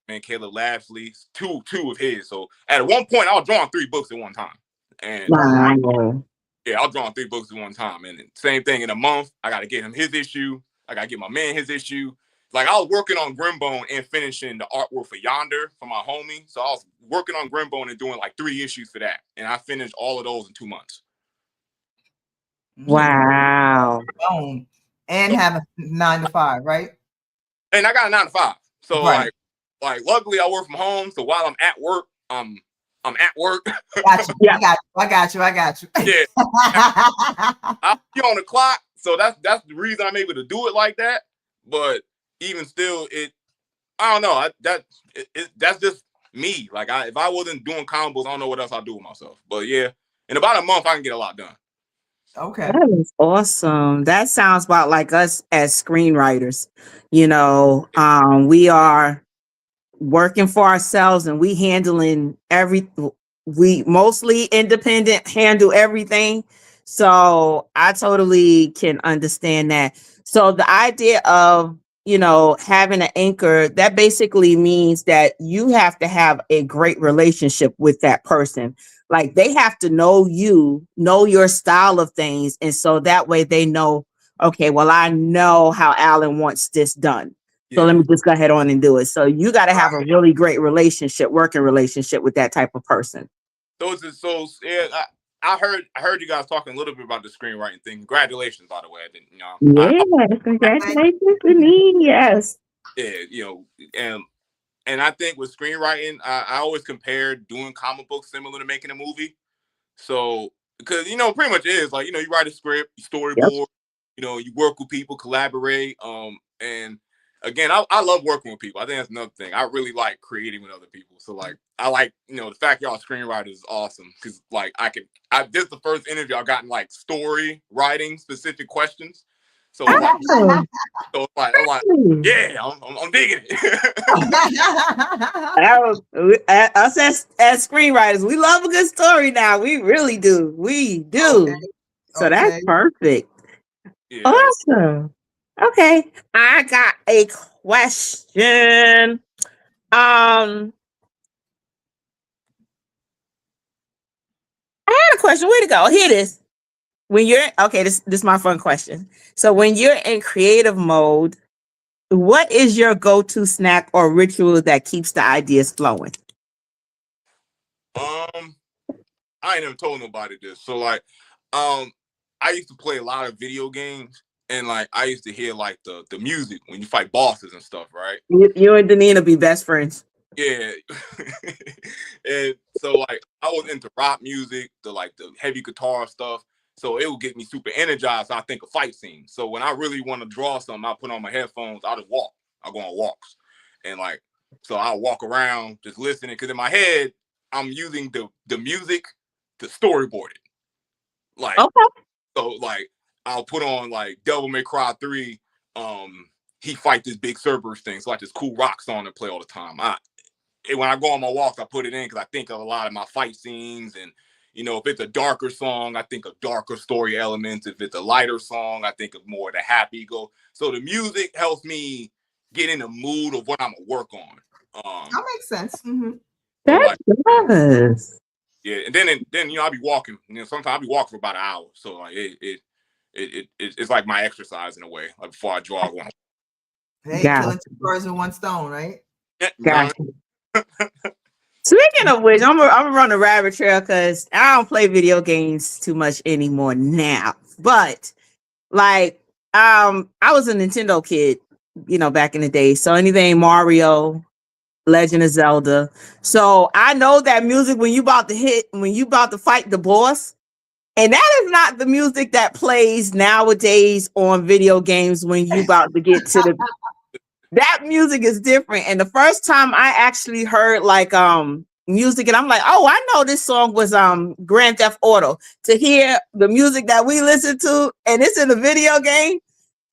E: man Caleb Lashley, two of his. So at one point I was drawing 3 books at one time. And
C: Oh, wow.
D: Wow.
E: yeah, I'll draw 3 books at one time. And same thing in a month, I gotta get him his issue. I gotta get my man his issue. Like I was working on Grimbone and finishing the artwork for Yonder for my homie. So I was working on Grimbone and doing like 3 issues for that. And I finished all of those in 2 months.
C: So you
D: Wow.
C: own and
E: So,
C: have a 9 to 5, right?
E: and I got a 9 to 5. So
C: Right.
E: like luckily I work from home. So while I'm at work, I'm at work.
C: Got you.
D: Yeah.
C: I got you.
E: Yeah. I'll be on the clock. So that's the reason I'm able to do it like that. But even still, I don't know. That's just me. Like if I wasn't doing combos, I don't know what else I'd do with myself. But yeah, in about a month, I can get a lot done.
C: Okay.
D: That is awesome. That sounds about like us as screenwriters. We are working for ourselves and we handling we mostly independent, handle everything. So I totally can understand that. So the idea of having an anchor, that basically means that you have to have a great relationship with that person. Like they have to know you, know your style of things, and so that way they know, okay, well, I know how Alan wants this done, so
E: Yeah.
D: let me just go ahead on and do it. So you got to have a
C: Right.
D: really great working relationship with that type of person.
E: Yeah. I heard you guys talking a little bit about the screenwriting thing. Congratulations, by the way. I didn't,
D: Yes,
C: Thank
D: congratulations,
C: you.
D: Janine. Yes.
E: yeah, and I think with screenwriting, I always compare doing comic books similar to making a movie. So, because pretty much it is like you write a script, you
D: Yep.
E: storyboard, you work with people, collaborate. And again, I love working with people. I think that's another thing. I really like creating with other people. So like, I like the fact y'all screenwriters is awesome, because like this is the first interview I've gotten like story writing specific questions. So it's like
D: Oh,
E: I'm like yeah, I'm digging it.
D: us as screenwriters, we love a good story now. We really do. We
C: Okay.
D: do. So that's
C: Okay.
D: perfect.
E: Yeah,
D: Awesome. Okay. I got a question. I had a question. Where to go? Here it is. When you're okay, this is my fun question. So when you're in creative mode, what is your go-to snack or ritual that keeps the ideas flowing?
E: um, I ain't never told nobody this. So like, um, I used to play a lot of video games, and like I used to hear like the music when you fight bosses and stuff, right?
D: You and Danina be best friends.
E: Yeah. And so like I was into rock music, the heavy guitar stuff. So it would get me super energized. So I think of fight scenes. So when I really want to draw something, I put on my headphones, I'll just walk. I'll go on walks. And like, so I'll walk around just listening. Cause in my head, I'm using the music to storyboard it. Like,
D: Okay.
E: so like I'll put on like Devil May Cry 3. He fight this big Cerberus thing. So like this cool rock song to play all the time. When I go on my walks, I put it in because I think of a lot of my fight scenes. And, if it's a darker song, I think of darker story elements. If it's a lighter song, I think of more of the happy go. So the music helps me get in the mood of what I'm going to work on.
C: That makes sense. Mm-hmm.
E: So
D: That
E: like,
D: does.
E: yeah, and then I'll be walking. Sometimes I'll be walking for about an hour. So like it's like my exercise in a way. Like before I jog one.
C: Hey,
D: Got
C: killing two birds with one stone, right?
E: Yeah,
D: got Speaking of which, I'm gonna run a rabbit trail because I don't play video games too much anymore now. But like, I was a Nintendo kid, back in the day. So anything Mario, Legend of Zelda. So I know that music when you about to fight the boss. And that is not the music that plays nowadays on video games when you about to get to the that music is different. And the first time I actually heard like music and I'm like, oh, I know this song was Grand Theft Auto. To hear the music that we listen to and it's in a video game.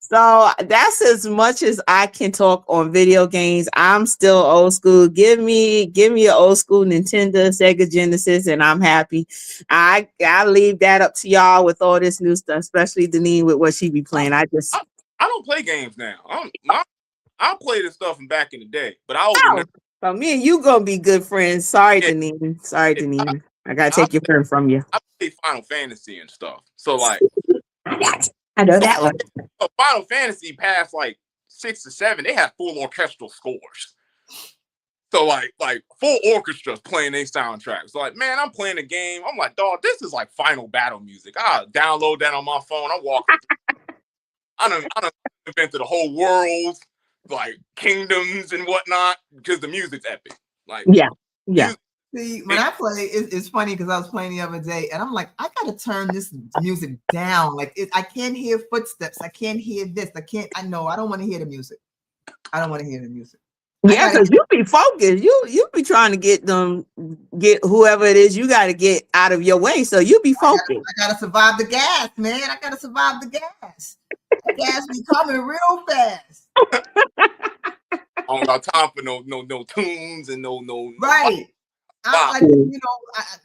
D: So that's as much as I can talk on video games. I'm still old school. Give me an old school Nintendo, Sega Genesis, and I'm happy. I leave that up to y'all with all this new stuff, especially Deneen with what she be playing.
E: I don't play games now. I play this stuff from back in the day, but I was a
D: so me and you gonna be good friends. Sorry,
E: yeah,
D: Deneen. Sorry,
E: yeah,
D: Deneen. I gotta
E: I,
D: take your friend from you.
E: I play Final Fantasy and stuff. So like,
D: I know that one.
E: Final Fantasy past like 6 or 7, they had full orchestral scores. So like full orchestras playing their soundtracks. So like, man, I'm playing a game. I'm like, dog, this is like final battle music. I download that on my phone. I'm walking. I done invented the whole world, like kingdoms and whatnot, because the music's epic. Like,
D: yeah.
E: music,
C: See, when I play, it's funny because I was playing the other day, and I'm like, I gotta turn this music down. Like, I can't hear footsteps. I can't hear this. I know. I don't want to hear the music. I don't want to hear the music.
D: Yeah, because you be focused. You be trying to get whoever it is you got to get out of your way. So you be focused.
C: I gotta survive the gas, man. I gotta survive the gas. The gas be coming real fast.
E: I don't got time for no tunes and no.
C: Right. I'm like,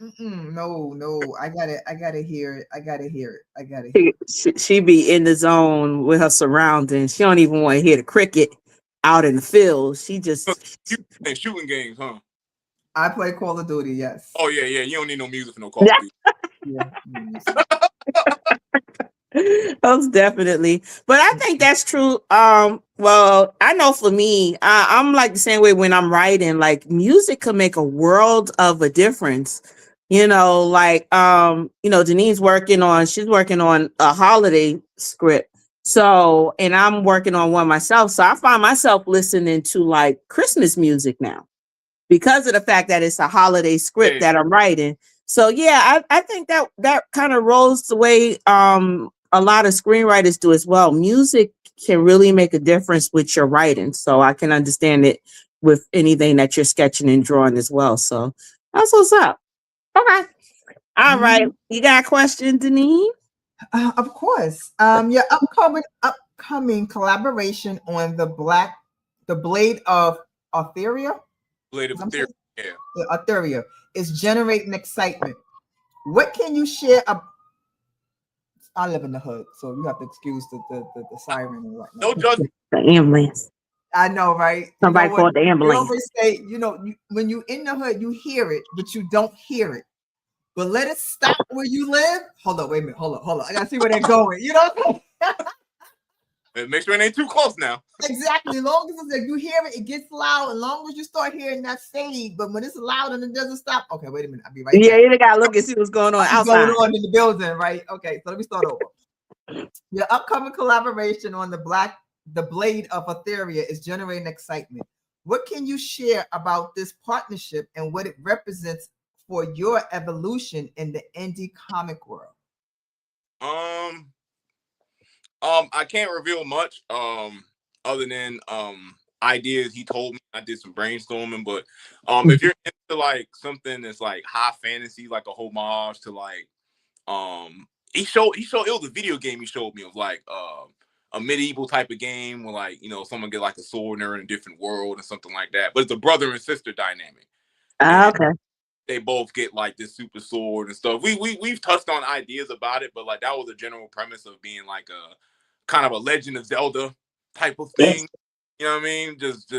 C: no. I gotta hear it. I gotta hear it.
D: She be in the zone with her surroundings. She don't even want to hear the cricket out in the field. She just
E: shooting games, huh?
C: I play Call of Duty, yes.
E: Oh yeah. You don't need no music for no Call of Duty.
C: Yeah.
D: Most definitely. But I think that's true. Well, I know for me, I'm like the same way when I'm writing, like music could make a world of a difference. Denise's she's working on a holiday script. So, and I'm working on one myself. So I find myself listening to like Christmas music now because of the fact that it's a holiday script that I'm writing. So yeah, I think that kind of rolls the way a lot of screenwriters do as well. Music can really make a difference with your writing. So I can understand it with anything that you're sketching and drawing as well. So that's what's up. Okay. All right. You got a question, Denise?
C: Of course. Your upcoming collaboration on the Blade of Etheria.
E: Blade of Etheria. Yeah.
C: Etheria is generating excitement. What can you share? I live in the hood, so you have to excuse the siren and whatnot.
E: No judgment.
D: The ambulance.
C: I know, right?
D: Somebody called the ambulance.
C: We always say, when you in the hood, you hear it, but you don't hear it. But let it stop where you live. Hold on, wait a minute. Hold on. I gotta see where they're going. You know what I'm saying?
E: Make sure it ain't too close now.
C: Exactly. As long as you hear it, it gets loud. As long as you start hearing that fade, but when it's loud and it doesn't stop. Okay, wait a minute. I'll be right back.
D: Yeah, you gotta look and see what's going on outside.
C: Going on in the building, right? Okay, so let me start over. Your upcoming collaboration on the Blade of Etheria is generating excitement. What can you share about this partnership and what it represents for your evolution in the indie comic world?
E: I can't reveal much other than ideas he told me. I did some brainstorming, but if you're into like something that's like high fantasy, like a homage to like he showed it was a video game he showed me of like a medieval type of game where like someone get like a sword and they're in a different world and something like that, but it's a brother and sister dynamic.
D: Okay.
E: They both get like this super sword and stuff. We've touched on ideas about it, but like that was a general premise of being like a kind of a Legend of Zelda type of thing. You know what I mean? Just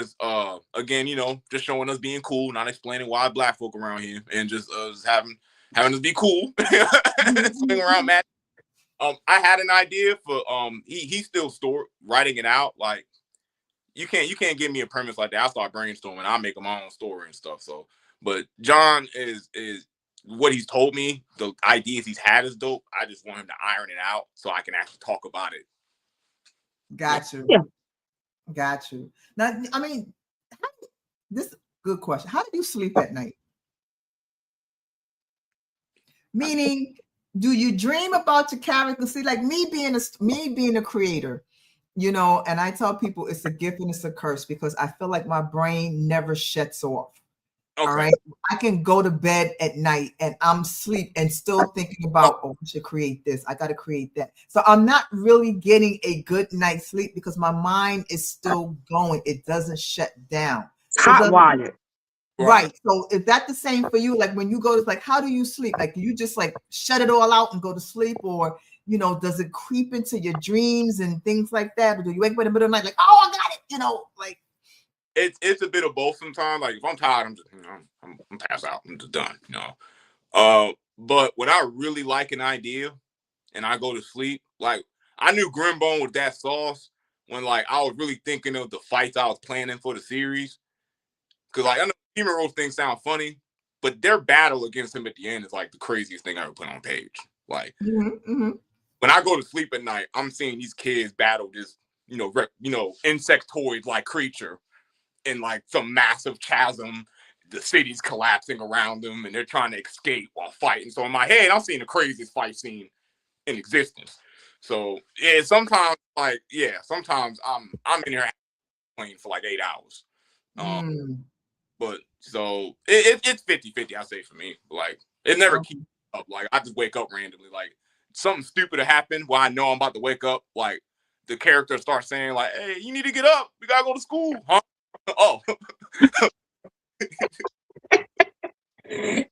E: again, just showing us being cool, not explaining why black folk around here, and just having us be cool, swing around, Matt. I had an idea for he's still writing it out. Like you can't give me a premise like that. I start brainstorming. I make my own story and stuff. So, but John is what he's told me. The ideas he's had is dope. I just want him to iron it out so I can actually talk about it.
C: Got you.
D: Yeah.
C: Got you. Now, I mean, this is a good question. How do you sleep at night? Meaning, do you dream about your character? See, like me being a creator, and I tell people it's a gift and it's a curse because I feel like my brain never shuts off.
E: Okay.
C: All right. I can go to bed at night and I'm asleep and still thinking about, I should create this. I got to create that. So I'm not really getting a good night's sleep because my mind is still going. It doesn't shut down.
D: Hot water.
C: Right. So is that the same for you? Like when you go to how do you sleep? Like do you just shut it all out and go to sleep, or does it creep into your dreams and things like that? Or do you wake up in the middle of the night like, oh, I got it,
E: It's a bit of both sometimes. Like if I'm tired, I'm just I'm passed out. I'm just done. But when I really like an idea and I go to sleep, like I knew Grimbone was that sauce when I was really thinking of the fights I was planning for the series. Cause I know Demon Rose things sound funny, but their battle against him at the end is the craziest thing I ever put on page. When I go to sleep at night, I'm seeing these kids battle this insectoid creature in some massive chasm. The city's collapsing around them and they're trying to escape while fighting. So in my head, I'm seeing the craziest fight scene in existence. So yeah, sometimes sometimes I'm in here playing for 8 hours. But so it's 50-50, I say for me. It never keeps up. I just wake up randomly. Something stupid will happen while I know I'm about to wake up. The character starts saying hey, you need to get up. We gotta go to school. Huh? Oh.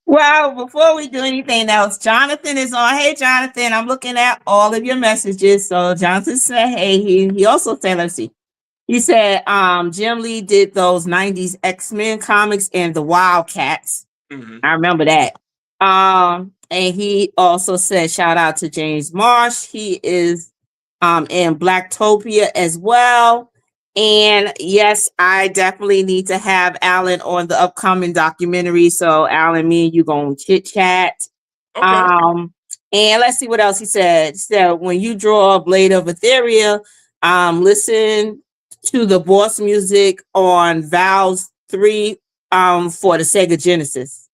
D: Well, before we do anything else, Jonathan is on. Hey, Jonathan, I'm looking at all of your messages. So Jonathan said, hey, he also said, let's see. He said, Jim Lee did those 90s X-Men comics and the Wildcats.
E: Mm-hmm.
D: I remember that. And he also said, shout out to James Marsh. He is in Blacktopia as well. And yes, I definitely need to have Alan on the upcoming documentary. So Alan, me and you gonna chit chat.
E: Okay.
D: And let's see what else he said. He said, when you draw a Blade of Etheria, listen to the boss music on Valve's 3 for the Sega Genesis.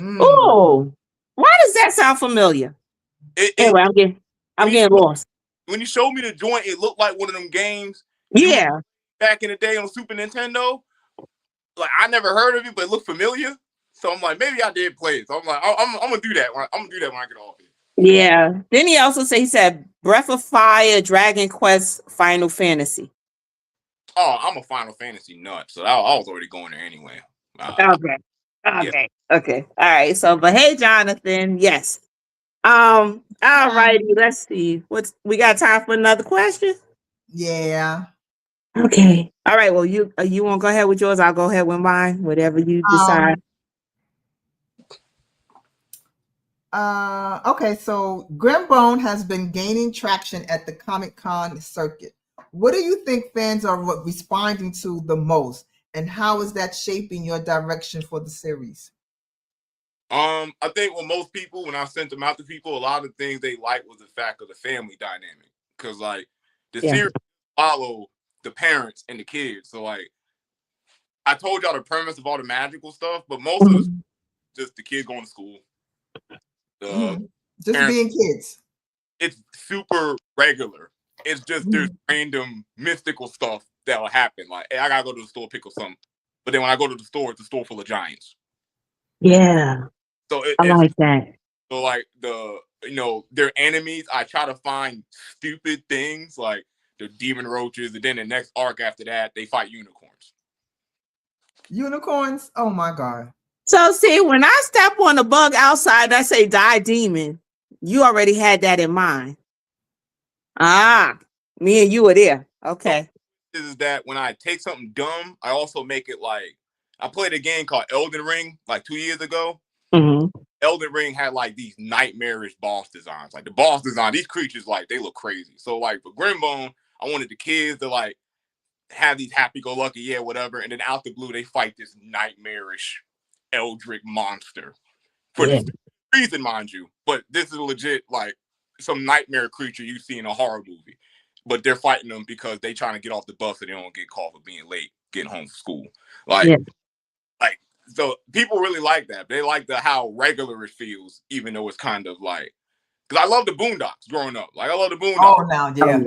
D: Oh, why does that sound familiar? Anyway, I'm getting lost.
E: When you showed me the joint, it looked like one of them games.
D: Yeah.
E: Back in the day on Super Nintendo. I never heard of it, but it looked familiar. So I'm maybe I did play it. So I'm I'm gonna do that. I'm gonna do that when I get off here.
D: Yeah. Then he said Breath of Fire, Dragon Quest, Final Fantasy.
E: Oh, I'm a Final Fantasy nut, so I was already going there anyway.
D: Okay. Yeah. Okay. All right. So, but hey, Jonathan, yes. All righty. Let's see. We got time for another question?
C: Yeah.
D: Okay. All right. Well, you want to go ahead with yours? I'll go ahead with mine. Whatever you decide.
C: Okay. So Grimbone has been gaining traction at the Comic-Con circuit. What do you think fans are responding to the most, and how is that shaping your direction for the series?
E: I think with most people, when I sent them out to people, a lot of things they like was the fact of the family dynamic, because the series follow the parents and the kids. So I told y'all the premise of all the magical stuff, but most of it's just the kids going to school.
C: Just being kids.
E: It's super regular. It's just there's random mystical stuff that will happen. Hey, I gotta go to the store pick up something. But then when I go to the store, it's a store full of giants.
D: Yeah.
E: So
D: I like that.
E: So their enemies, I try to find stupid things like the demon roaches, and then the next arc after that, they fight unicorns.
C: Unicorns? Oh my God.
D: So see, when I step on a bug outside, I say die demon. You already had that in mind. Me and you were there. Okay.
E: is that when I take something dumb, I also make it like I played a game called Elden Ring like 2 years ago.
D: Mm-hmm.
E: Elden Ring had like these nightmarish boss designs. Like the boss design, these creatures like they look crazy. So like for Grimbone, I wanted the kids to like have these happy-go-lucky, yeah, whatever, and then out the blue they fight this nightmarish eldritch monster for this reason, mind you. But this is legit like some nightmare creature you see in a horror movie. But they're fighting them because they trying to get off the bus so they don't get caught for being late, getting home from school. Like so people really like that. They like the how regular it feels, even though it's kind of like because I love the Boondocks growing up. Like I love the Boondocks.
C: Oh, now, yeah.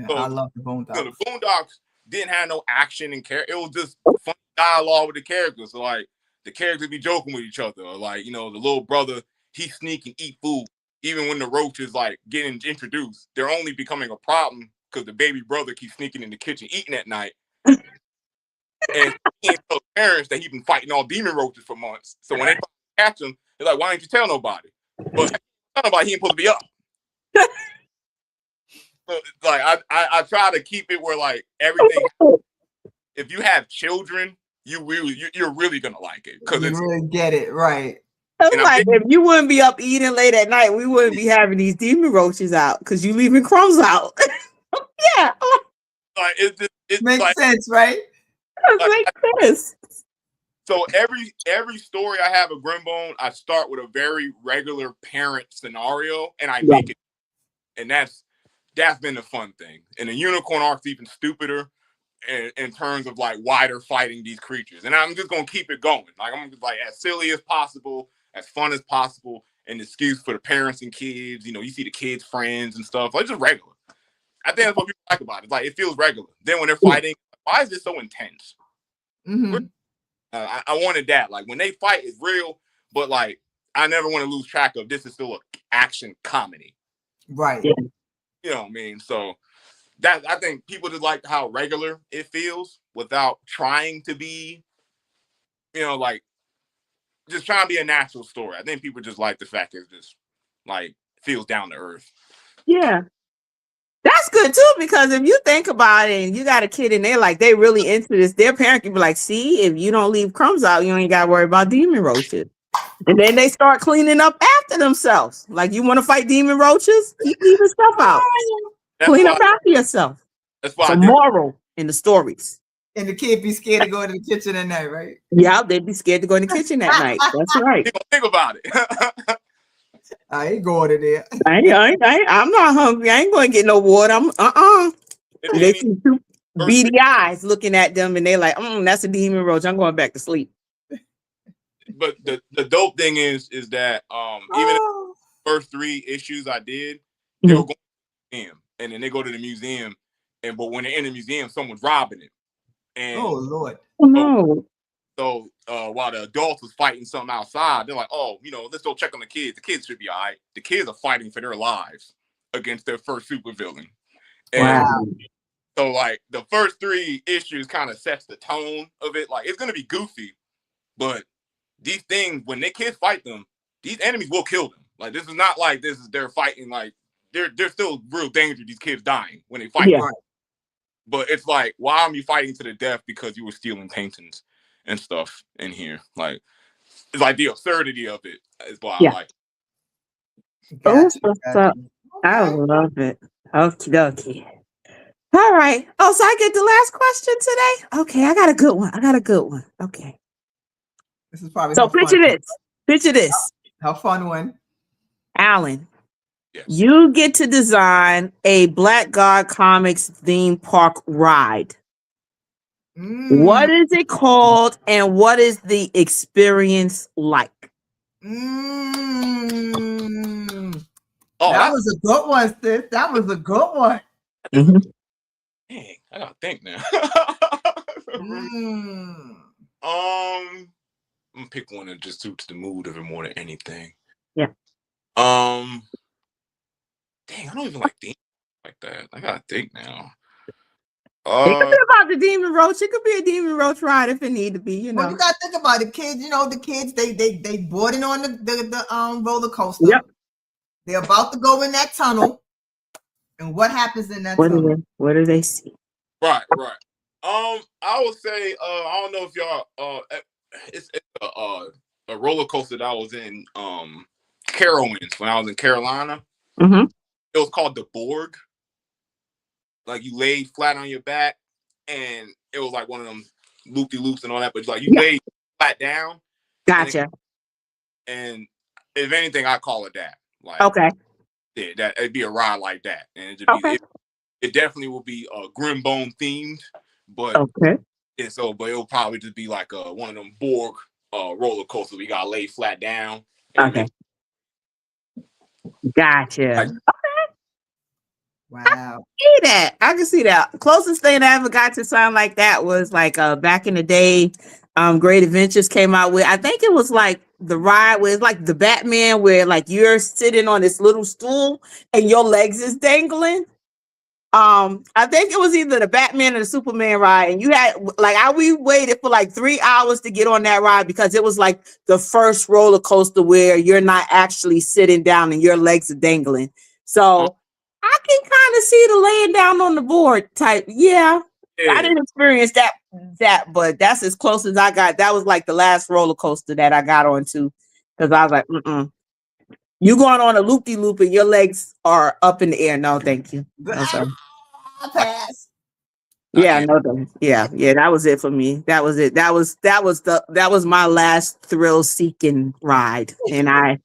E: So,
C: I love the Boondocks.
E: You know, the Boondocks didn't have no action and care. It was just fun dialogue with the characters. So like the characters be joking with each other, or like the little brother he sneak and eat food. Even when the roaches like getting introduced, they're only becoming a problem because the baby brother keeps sneaking in the kitchen eating at night. And he can't tell parents that he's been fighting all demon roaches for months. So when they catch him, they're like, "Why didn't you tell nobody?" But tell nobody he ain't supposed to be up. So, like I try to keep it where like everything. If you have children, you're really gonna like it because
C: you really get it right.
D: I'm like, if you wouldn't be up eating late at night, we wouldn't be having these demon roaches out because you leaving crumbs out. Yeah,
E: like it
C: makes
E: like,
C: sense, right?
D: Makes sense.
E: So every story I have of Grimbone, I start with a very regular parent scenario, and I make it, and that's been the fun thing. And the unicorn arc's even stupider in terms of like why they're fighting these creatures. And I'm just gonna keep it going. Like I'm just like as silly as possible, as fun as possible, and excuse for the parents and kids. You see the kids' friends and stuff. Like just regular. I think that's what people like about it. Like it feels regular. Then when they're fighting, why is this so intense?
C: Mm-hmm.
E: I wanted that. Like when they fight, it's real, but like I never want to lose track of this is still an action comedy.
C: Right.
D: Yeah.
E: You know what I mean? So that I think people just like how regular it feels without trying to be, like just trying to be a natural story. I think people just like the fact that it just like feels down to earth.
D: Yeah. That's good too, because if you think about it and you got a kid and they really into this, their parent can be like, see, if you don't leave crumbs out, you ain't got to worry about demon roaches. And then they start cleaning up after themselves. Like, you want to fight demon roaches? Keep leaving stuff out. Clean up after yourself.
E: That's why
D: it's a moral in the stories.
C: And the kid be scared to go to the kitchen at night, right?
D: Yeah, they'd be scared to go in the kitchen at night. That's right.
E: Think about it.
C: I ain't going in there.
D: I'm not hungry. I ain't going to get no water. They see two beady eyes looking at them, and they're like, that's a demon roach. I'm going back to sleep.
E: But the dope thing is that even the first 3 issues I did, they were going to the museum, and then they go to the museum, but when they're in the museum, someone's robbing it. And
C: oh Lord.
D: No.
E: So while the adults was fighting something outside, they're like, let's go check on the kids. The kids should be all right. The kids are fighting for their lives against their first supervillain. And so like the first 3 issues kind of sets the tone of it. Like it's gonna be goofy, but these things, when the kids fight them, these enemies will kill them. Like this is not like they're fighting like they're still real danger. These kids dying when they fight.
C: Yeah.
E: But it's like, why are you fighting to the death because you were stealing paintings and stuff in here? Like, it's like the absurdity of it is what I like.
C: Gotcha.
D: I love it. Okie dokie. All right. Oh, so I get the last question today? Okay, I got a good one. Okay.
C: This is probably
D: so picture this.
C: How fun one.
D: Alan.
E: Yes.
D: You get to design a Black God Comics theme park ride. What is it called and what is the experience like?
E: Oh,
C: that was a good one, sis. That was a good one.
E: Dang, I gotta think now. I'm gonna pick one that just suits the mood of it more than anything.
D: Yeah.
E: Dang, I don't even like themes like that. I gotta think now.
D: It could be about the demon roach. It could be a demon roach ride if it need to be,
C: Well, you gotta think about it, kids. The kids they boarding on the roller coaster.
D: Yep.
C: They're about to go in that tunnel. And what happens in that tunnel?
D: What do they see?
E: Right, right. I would say, I don't know if y'all, it's a roller coaster that I was in, Carowinds when I was in Carolina.
D: Mm-hmm.
E: It was called the Borg. Like you laid flat on your back, and it was like one of them loop de loops and all that. But like you
D: Yeah.
E: laid flat down, and
D: Gotcha.
E: and if anything, I call it that. Like,
D: Okay.
E: yeah, that it'd be a ride like that, and
D: Okay.
E: it definitely will be grim bone themed, but
D: Okay.
E: but it'll probably just be like one of them Borg roller coasters. We gotta lay flat down, and
D: Okay.
E: then
D: Gotcha.
E: like
C: Wow.
D: See that. I can see that. Closest thing I ever got to sound like that was like back in the day, Great Adventures came out with. I think it was like the ride where it's like the Batman where like you're sitting on this little stool and your legs is dangling. I think it was either the Batman or the Superman ride, and you had like we waited for like 3 hours to get on that ride because it was like the first roller coaster where you're not actually sitting down and your legs are dangling. So I can kind of see the laying down on the board type. Yeah, I
E: yeah,
D: didn't experience that, but that's as close as I got. That was like the last roller coaster that I got onto because I was like, mm-mm. You going on a loop de loop and your legs are up in the air? No, thank you. No, sir.
E: I,
C: Pass.
E: I
D: Yeah,
E: can't.
D: no, yeah, that was it for me. That was it. That was my last thrill seeking ride, and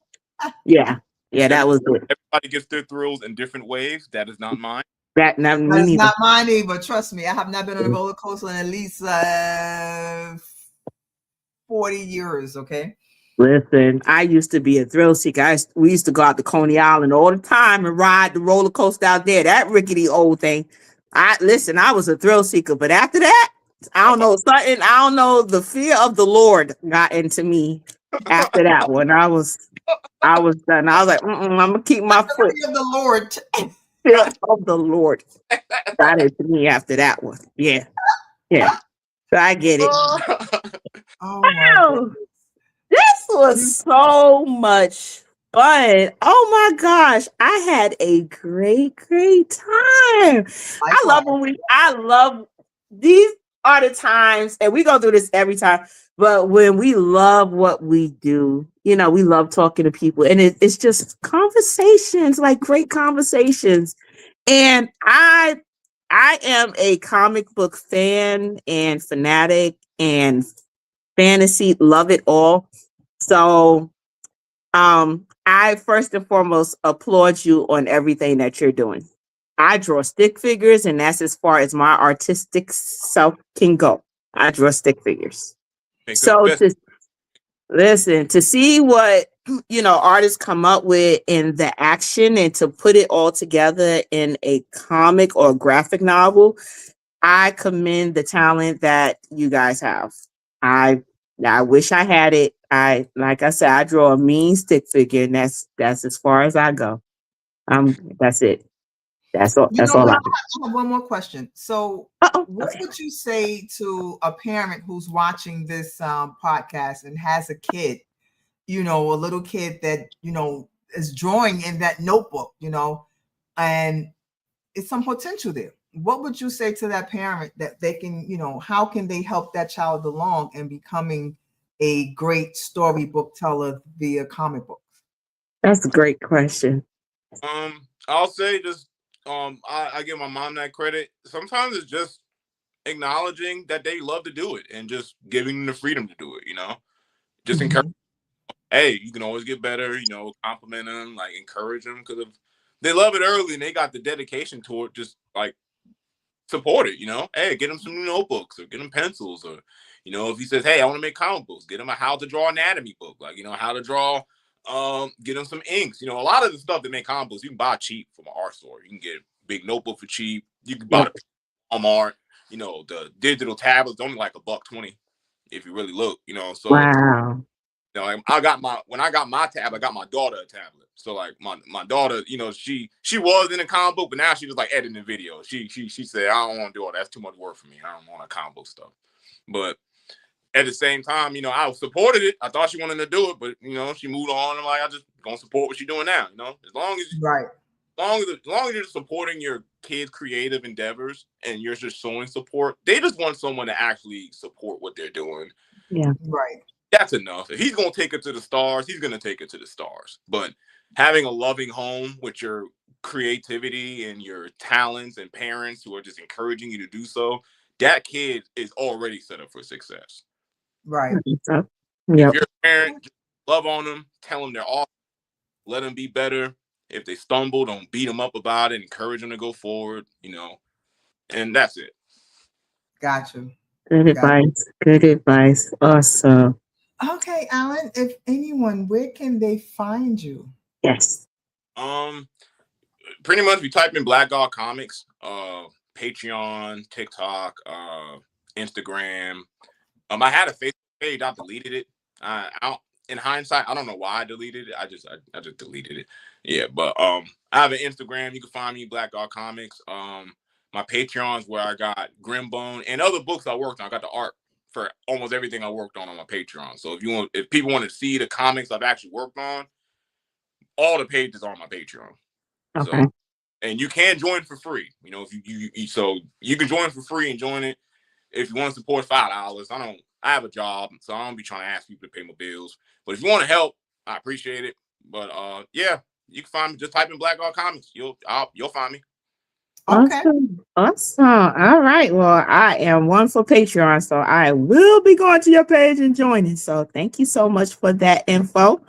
D: yeah, that was it.
E: Everybody gets their thrills in different ways. That is not mine.
D: That not
C: That
D: me
C: is
D: neither.
C: not mine either. Trust me, I have not been on a roller coaster in at least 40 years. Okay.
D: Listen, I used to be a thrill seeker. We used to go out to Coney Island all the time and ride the roller coaster out there. That rickety old thing. I was a thrill seeker, but after that, I don't know something. I don't know. The fear of the Lord got into me after that one. I was done. I was like, I'm gonna keep my
C: The
D: foot.
C: fear of the Lord.
D: Fear of the Lord got into me after that one. Yeah, yeah. So I get it.
C: Oh my
D: Oh,
C: goodness.
D: this was
C: You
D: so much fun. Oh my gosh, I had a great time.
C: likewise.
D: I love these are the times, and we go through this every time. But when we love what we do, we love talking to people, and it's just conversations, like great conversations. And I am a comic book fan and fanatic and fantasy, love it all. So I first and foremost applaud you on everything that you're doing. I draw stick figures, and that's as far as my artistic self can go. I draw stick figures.
E: Make the
D: So
E: best.
D: to see what artists come up with in the action and to put it all together in a comic or graphic novel, I commend the talent that you guys have. I I wish I had it. Like I said, I draw a mean stick figure, and that's as far as I go. That's it. That's all.
C: You
D: That's
C: know
D: all
C: what?
D: I do.
C: I have one more question. So,
D: Uh-oh.
C: what
D: Okay.
C: would you say to a parent who's watching this podcast and has a kid, a little kid that, is drawing in that notebook, and it's some potential there? What would you say to that parent that they can, how can they help that child along and becoming a great storybook teller via comic books?
D: That's a great question.
E: I'll say just I give my mom that credit. Sometimes it's just acknowledging that they love to do it and just giving them the freedom to do it. Just encourage.
C: Mhm.
E: Hey, you can always get better. Compliment them, like encourage them because if they love it early and they got the dedication to it, just like support it. Hey, get them some new notebooks or get them pencils or if he says, hey, I want to make comic books, get him a how to draw anatomy book, like how to draw. Get them some inks. A lot of the stuff that make comic books you can buy cheap from an art store. You can get a big notebook for cheap. You can buy
D: Yep.
E: the Walmart. The digital tablets only like $1.20 if you really look. So
D: Wow.
E: I got when I got my tab, I got my daughter a tablet. So like my daughter, she was in a comic book, but now she was like editing videos. She said, I don't want to do all that. That's too much work for me. I don't want a comic book stuff. But at the same time, I supported it. I thought she wanted to do it, but she moved on. I'm like, I just gonna support what she's doing now. As long as
C: Right.
E: long as you're supporting your kids' creative endeavors and you're just showing support, they just want someone to actually support what they're doing.
D: Yeah.
C: Right.
E: That's enough. If he's gonna take it to the stars, he's gonna take it to the stars. But having a loving home with your creativity and your talents and parents who are just encouraging you to do so, that kid is already set up for success.
C: Right.
D: So,
E: If
D: yep.
E: you're a parent, just love on them, tell them they're awesome, let them be better. If they stumble, don't beat them up about it, encourage them to go forward, and that's it.
C: Gotcha.
D: Good
C: Gotcha.
D: advice. Good advice. Awesome.
C: Okay, Alan, if anyone, where can they find you?
D: Yes.
E: Pretty much, if you type in Black God Comics, Patreon, TikTok, Instagram. I had a Facebook page. I deleted it. In hindsight, I don't know why I deleted it. I just deleted it. Yeah, but I have an Instagram. You can find me Black God Comics. My Patreon's where I got Grimbone and other books I worked on. I got the art for almost everything I worked on my Patreon. So if people want to see the comics I've actually worked on, all the pages are on my Patreon.
D: Okay.
E: So, and you can join for free. If so you can join for free and join it. If you want to support $5, I have a job, so I don't be trying to ask people to pay my bills. But if you want to help, I appreciate it. But yeah, you can find me. Just type in Black God Comics. You'll find me.
C: Okay.
D: Awesome. All right. Well, I am one for Patreon, so I will be going to your page and joining. So thank you so much for that info.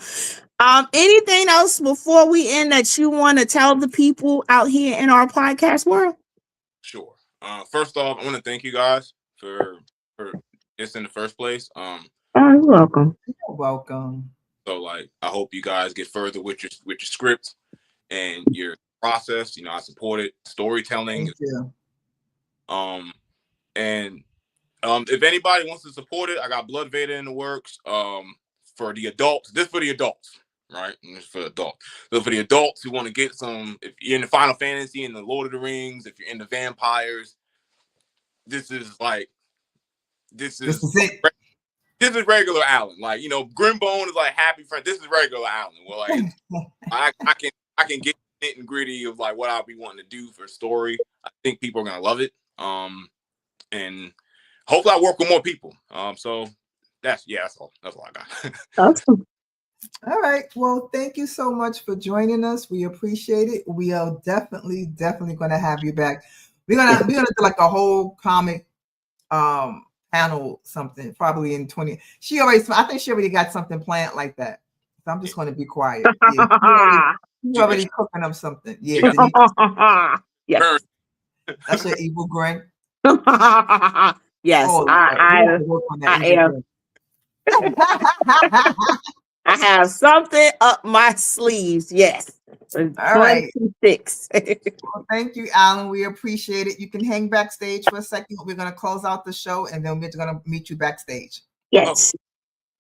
D: Anything else before we end that you want to tell the people out here in our podcast world?
E: Sure. First off, I want to thank you guys for this in the first place.
D: Oh, you're welcome.
C: You're welcome.
E: So I hope you guys get further with your script and your process. I support it. Storytelling.
C: Thank you.
E: And if anybody wants to support it, I got Blood Vader in the works. For the adults, this for the adults, right? And this for adults. So for the adults who want to get some, if you're into Final Fantasy and the Lord of the Rings, if you're into vampires, this is it. This is regular Alan. Grimbone is like happy friend. This is regular Alan. Well, I can get nitty and gritty of what I'll be wanting to do for story. I think people are gonna love it. And hopefully I work with more people. So that's all I got.
D: Awesome.
C: All right. Well, thank you so much for joining us. We appreciate it. We are definitely going to have you back. We're gonna do a whole comic panel something probably in 20. I think she already got something planned like that. So I'm just going to be quiet. Yeah, she's already cooking up something. Yeah.
D: Yes.
C: That's your evil grin.
D: Yes, I am. I have something up my sleeves. Yes.
C: All right.
D: 26.
C: Well, thank you, Alan. We appreciate it. You can hang backstage for a second. We're going to close out the show and then we're going to meet you backstage.
D: Yes.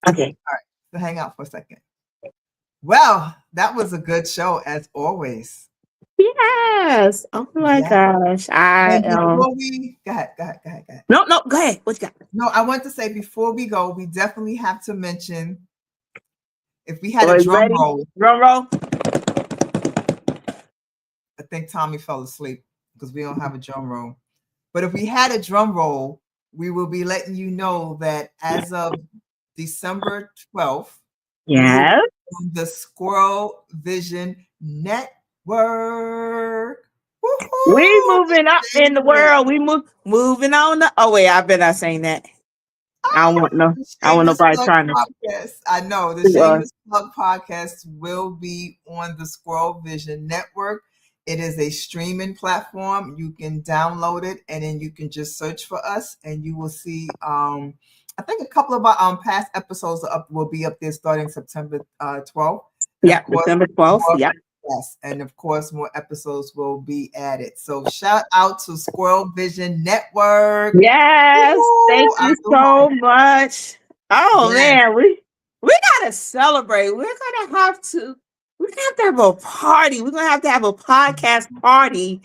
D: Okay.
C: All right. So hang out for a second. Well, that was a good show as always.
D: Yes. Oh my gosh. Go ahead. No, go ahead. What you got?
C: No, I want to say before we go, we definitely have to mention if we had a drum roll.
D: Drum roll.
C: I think Tommy fell asleep because we don't have a drum roll. But if we had a drum roll, we will be letting you know that as of December 12th,
D: yes,
C: the Squirrel Vision Network. Woo-hoo!
D: We moving up in the world. We moving on. Oh wait, I better not saying that. I don't want nobody trying to.
C: Podcast. I know the Shameless Plug podcast will be on the Squirrel Vision Network. It is a streaming platform. You can download it and then you can just search for us and you will see. I think a couple of our past episodes will be up there starting September 12th.
D: Yeah, September 12th. Yeah.
C: Yes, and of course, more episodes will be added. So, shout out to Squirrel Vision Network.
D: Yes, thank you so much. Oh man, we gotta celebrate. We're gonna have to have a party. We're gonna have to have a podcast party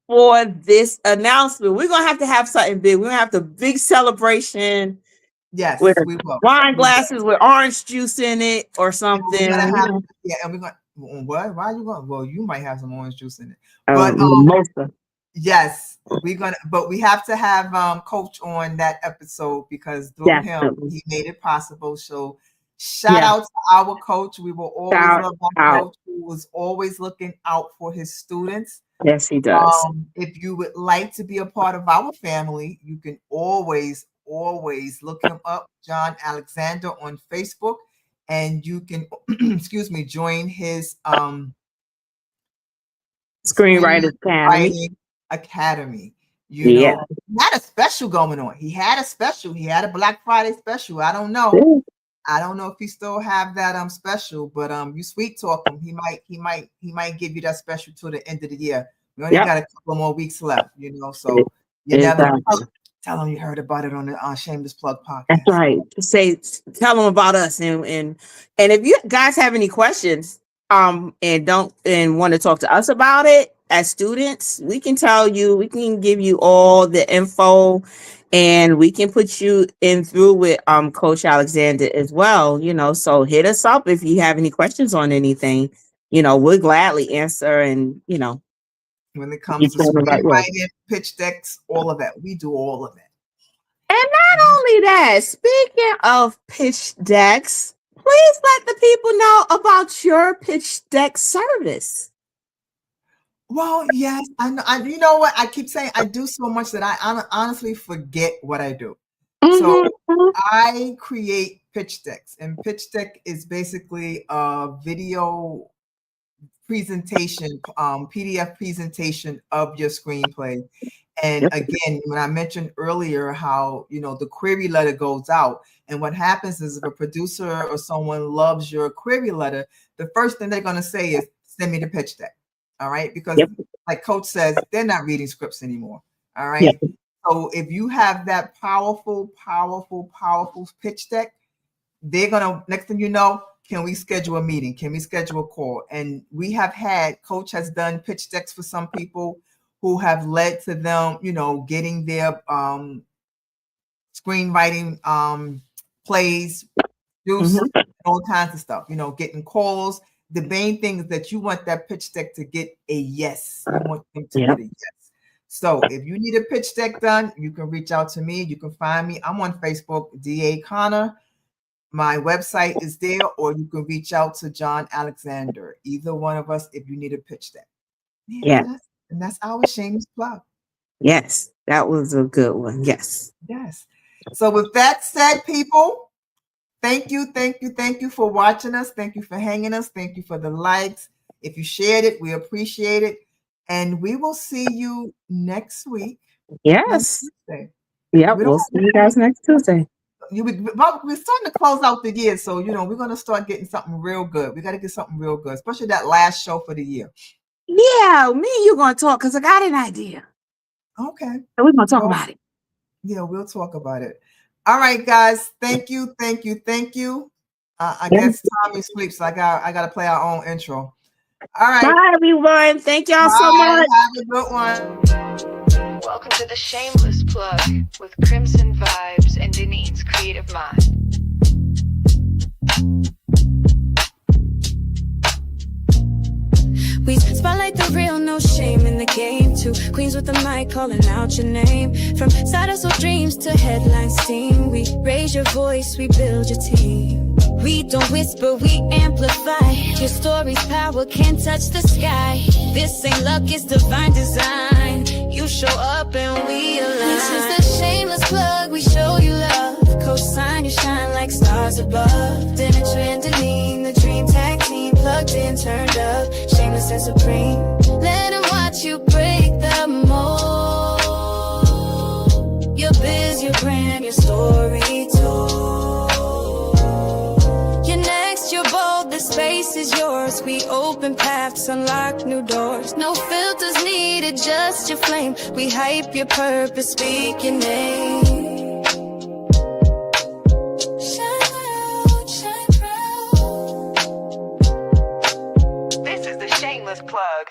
D: for this announcement. We're gonna have to have something big. We're gonna have the big celebration.
C: Yes,
D: with
C: we will.
D: Wine glasses with orange juice in it or something.
C: And we're gonna What? Why are you going? Well, you might have some orange juice in it,
D: Oh,
C: but
D: mimosa.
C: yes, but we have to have Coach on that episode because through him
D: Definitely.
C: he made it possible. So shout
D: Yeah.
C: out to our coach. We will always
D: Shout
C: love our
D: out.
C: coach who was always looking out for his students.
D: Yes, he does.
C: If you would like to be a part of our family, you can always look him up, John Alexander, on Facebook, and you can excuse me, join his
D: Screenwriters Academy.
C: Screenwriting Academy. You
D: Yeah.
C: know, he had a special going on. He had a special. He had a Black Friday special. I don't know.
D: Yeah.
C: I don't know if he still have that special, but you sweet talk him. He might give you that special till the end of the year. We only
D: Yep.
C: got a couple more weeks left, so you never know. Tell him you heard about it on the Shameless Plug podcast.
D: That's right. Tell them about us, and if you guys have any questions, and want to talk to us about it as students, we can tell you, we can give you all the info, and we can put you in through with Coach Alexander as well. So hit us up if you have any questions on anything. We'll gladly answer, and
C: when it comes to screenwriting, pitch decks, all of that, we do all of it.
D: And not only that, speaking of pitch decks, please let the people know about your pitch deck service.
C: Well, yes, I know. You know what? I keep saying I do so much that I honestly forget what I do. So I create pitch decks, and pitch deck is basically a video presentation, PDF presentation of your screenplay. And again, when I mentioned earlier how, the query letter goes out, and what happens is if a producer or someone loves your query letter, the first thing they're going to say is, send me the pitch deck. All right. Because like Coach says, they're not reading scripts anymore. All right. So if you have that powerful pitch deck, they're going to, next thing you know, can we schedule a meeting? Can we schedule a call? And we have had, Coach has done pitch decks for some people who have led to them, getting their screenwriting plays, all kinds of stuff, getting calls. The main thing is that you want that pitch deck to get a yes. You want them to get a yes. So if you need a pitch deck done, you can reach out to me. You can find me. I'm on Facebook, D.A. Connor. My website is there, or you can reach out to John Alexander. Either one of us, if you need a pitch deck. And that's our shameless plug.
D: Yes, that was a good one. Yes.
C: So with that said, people, thank you for watching us. Thank you for hanging us. Thank you for the likes. If you shared it, we appreciate it. And we will see you next week.
D: Yes. We'll see you guys next Tuesday.
C: We're starting to close out the year, so we're going to start getting something real good. We got to get something real good, especially that last show for the year.
D: Yeah, me and you going to talk because I got an idea.
C: Okay.
D: So we're going to talk about it.
C: Yeah, we'll talk about it. All right, guys. Thank you. I guess Tommy sleeps. So I got to play our own intro. All right.
D: Bye, everyone. Thank y'all so much.
C: Have a good one.
A: Welcome to the Shameless Plug with Crimson Vibes and Denise's Creative Mind.
B: We spotlight the real, no shame in the game. Two queens with the mic calling out your name. From side hustle dreams to headline steam, we raise your voice, we build your team. We don't whisper, we amplify. Your story's power can't touch the sky. This ain't luck, it's divine design. You show up and we align. This is the shameless plug, we show you love. Co-sign, you shine like stars above. Then a trampoline, the dream tag team. Plugged in, turned up, shameless and supreme. Let them watch you break the mold. Your biz, your brand, your story told. You're next, you're bold, the space is yours. We open paths, unlock new doors. No filters needed, just your flame. We hype your purpose, speak your name.
A: This is the Shameless Plug.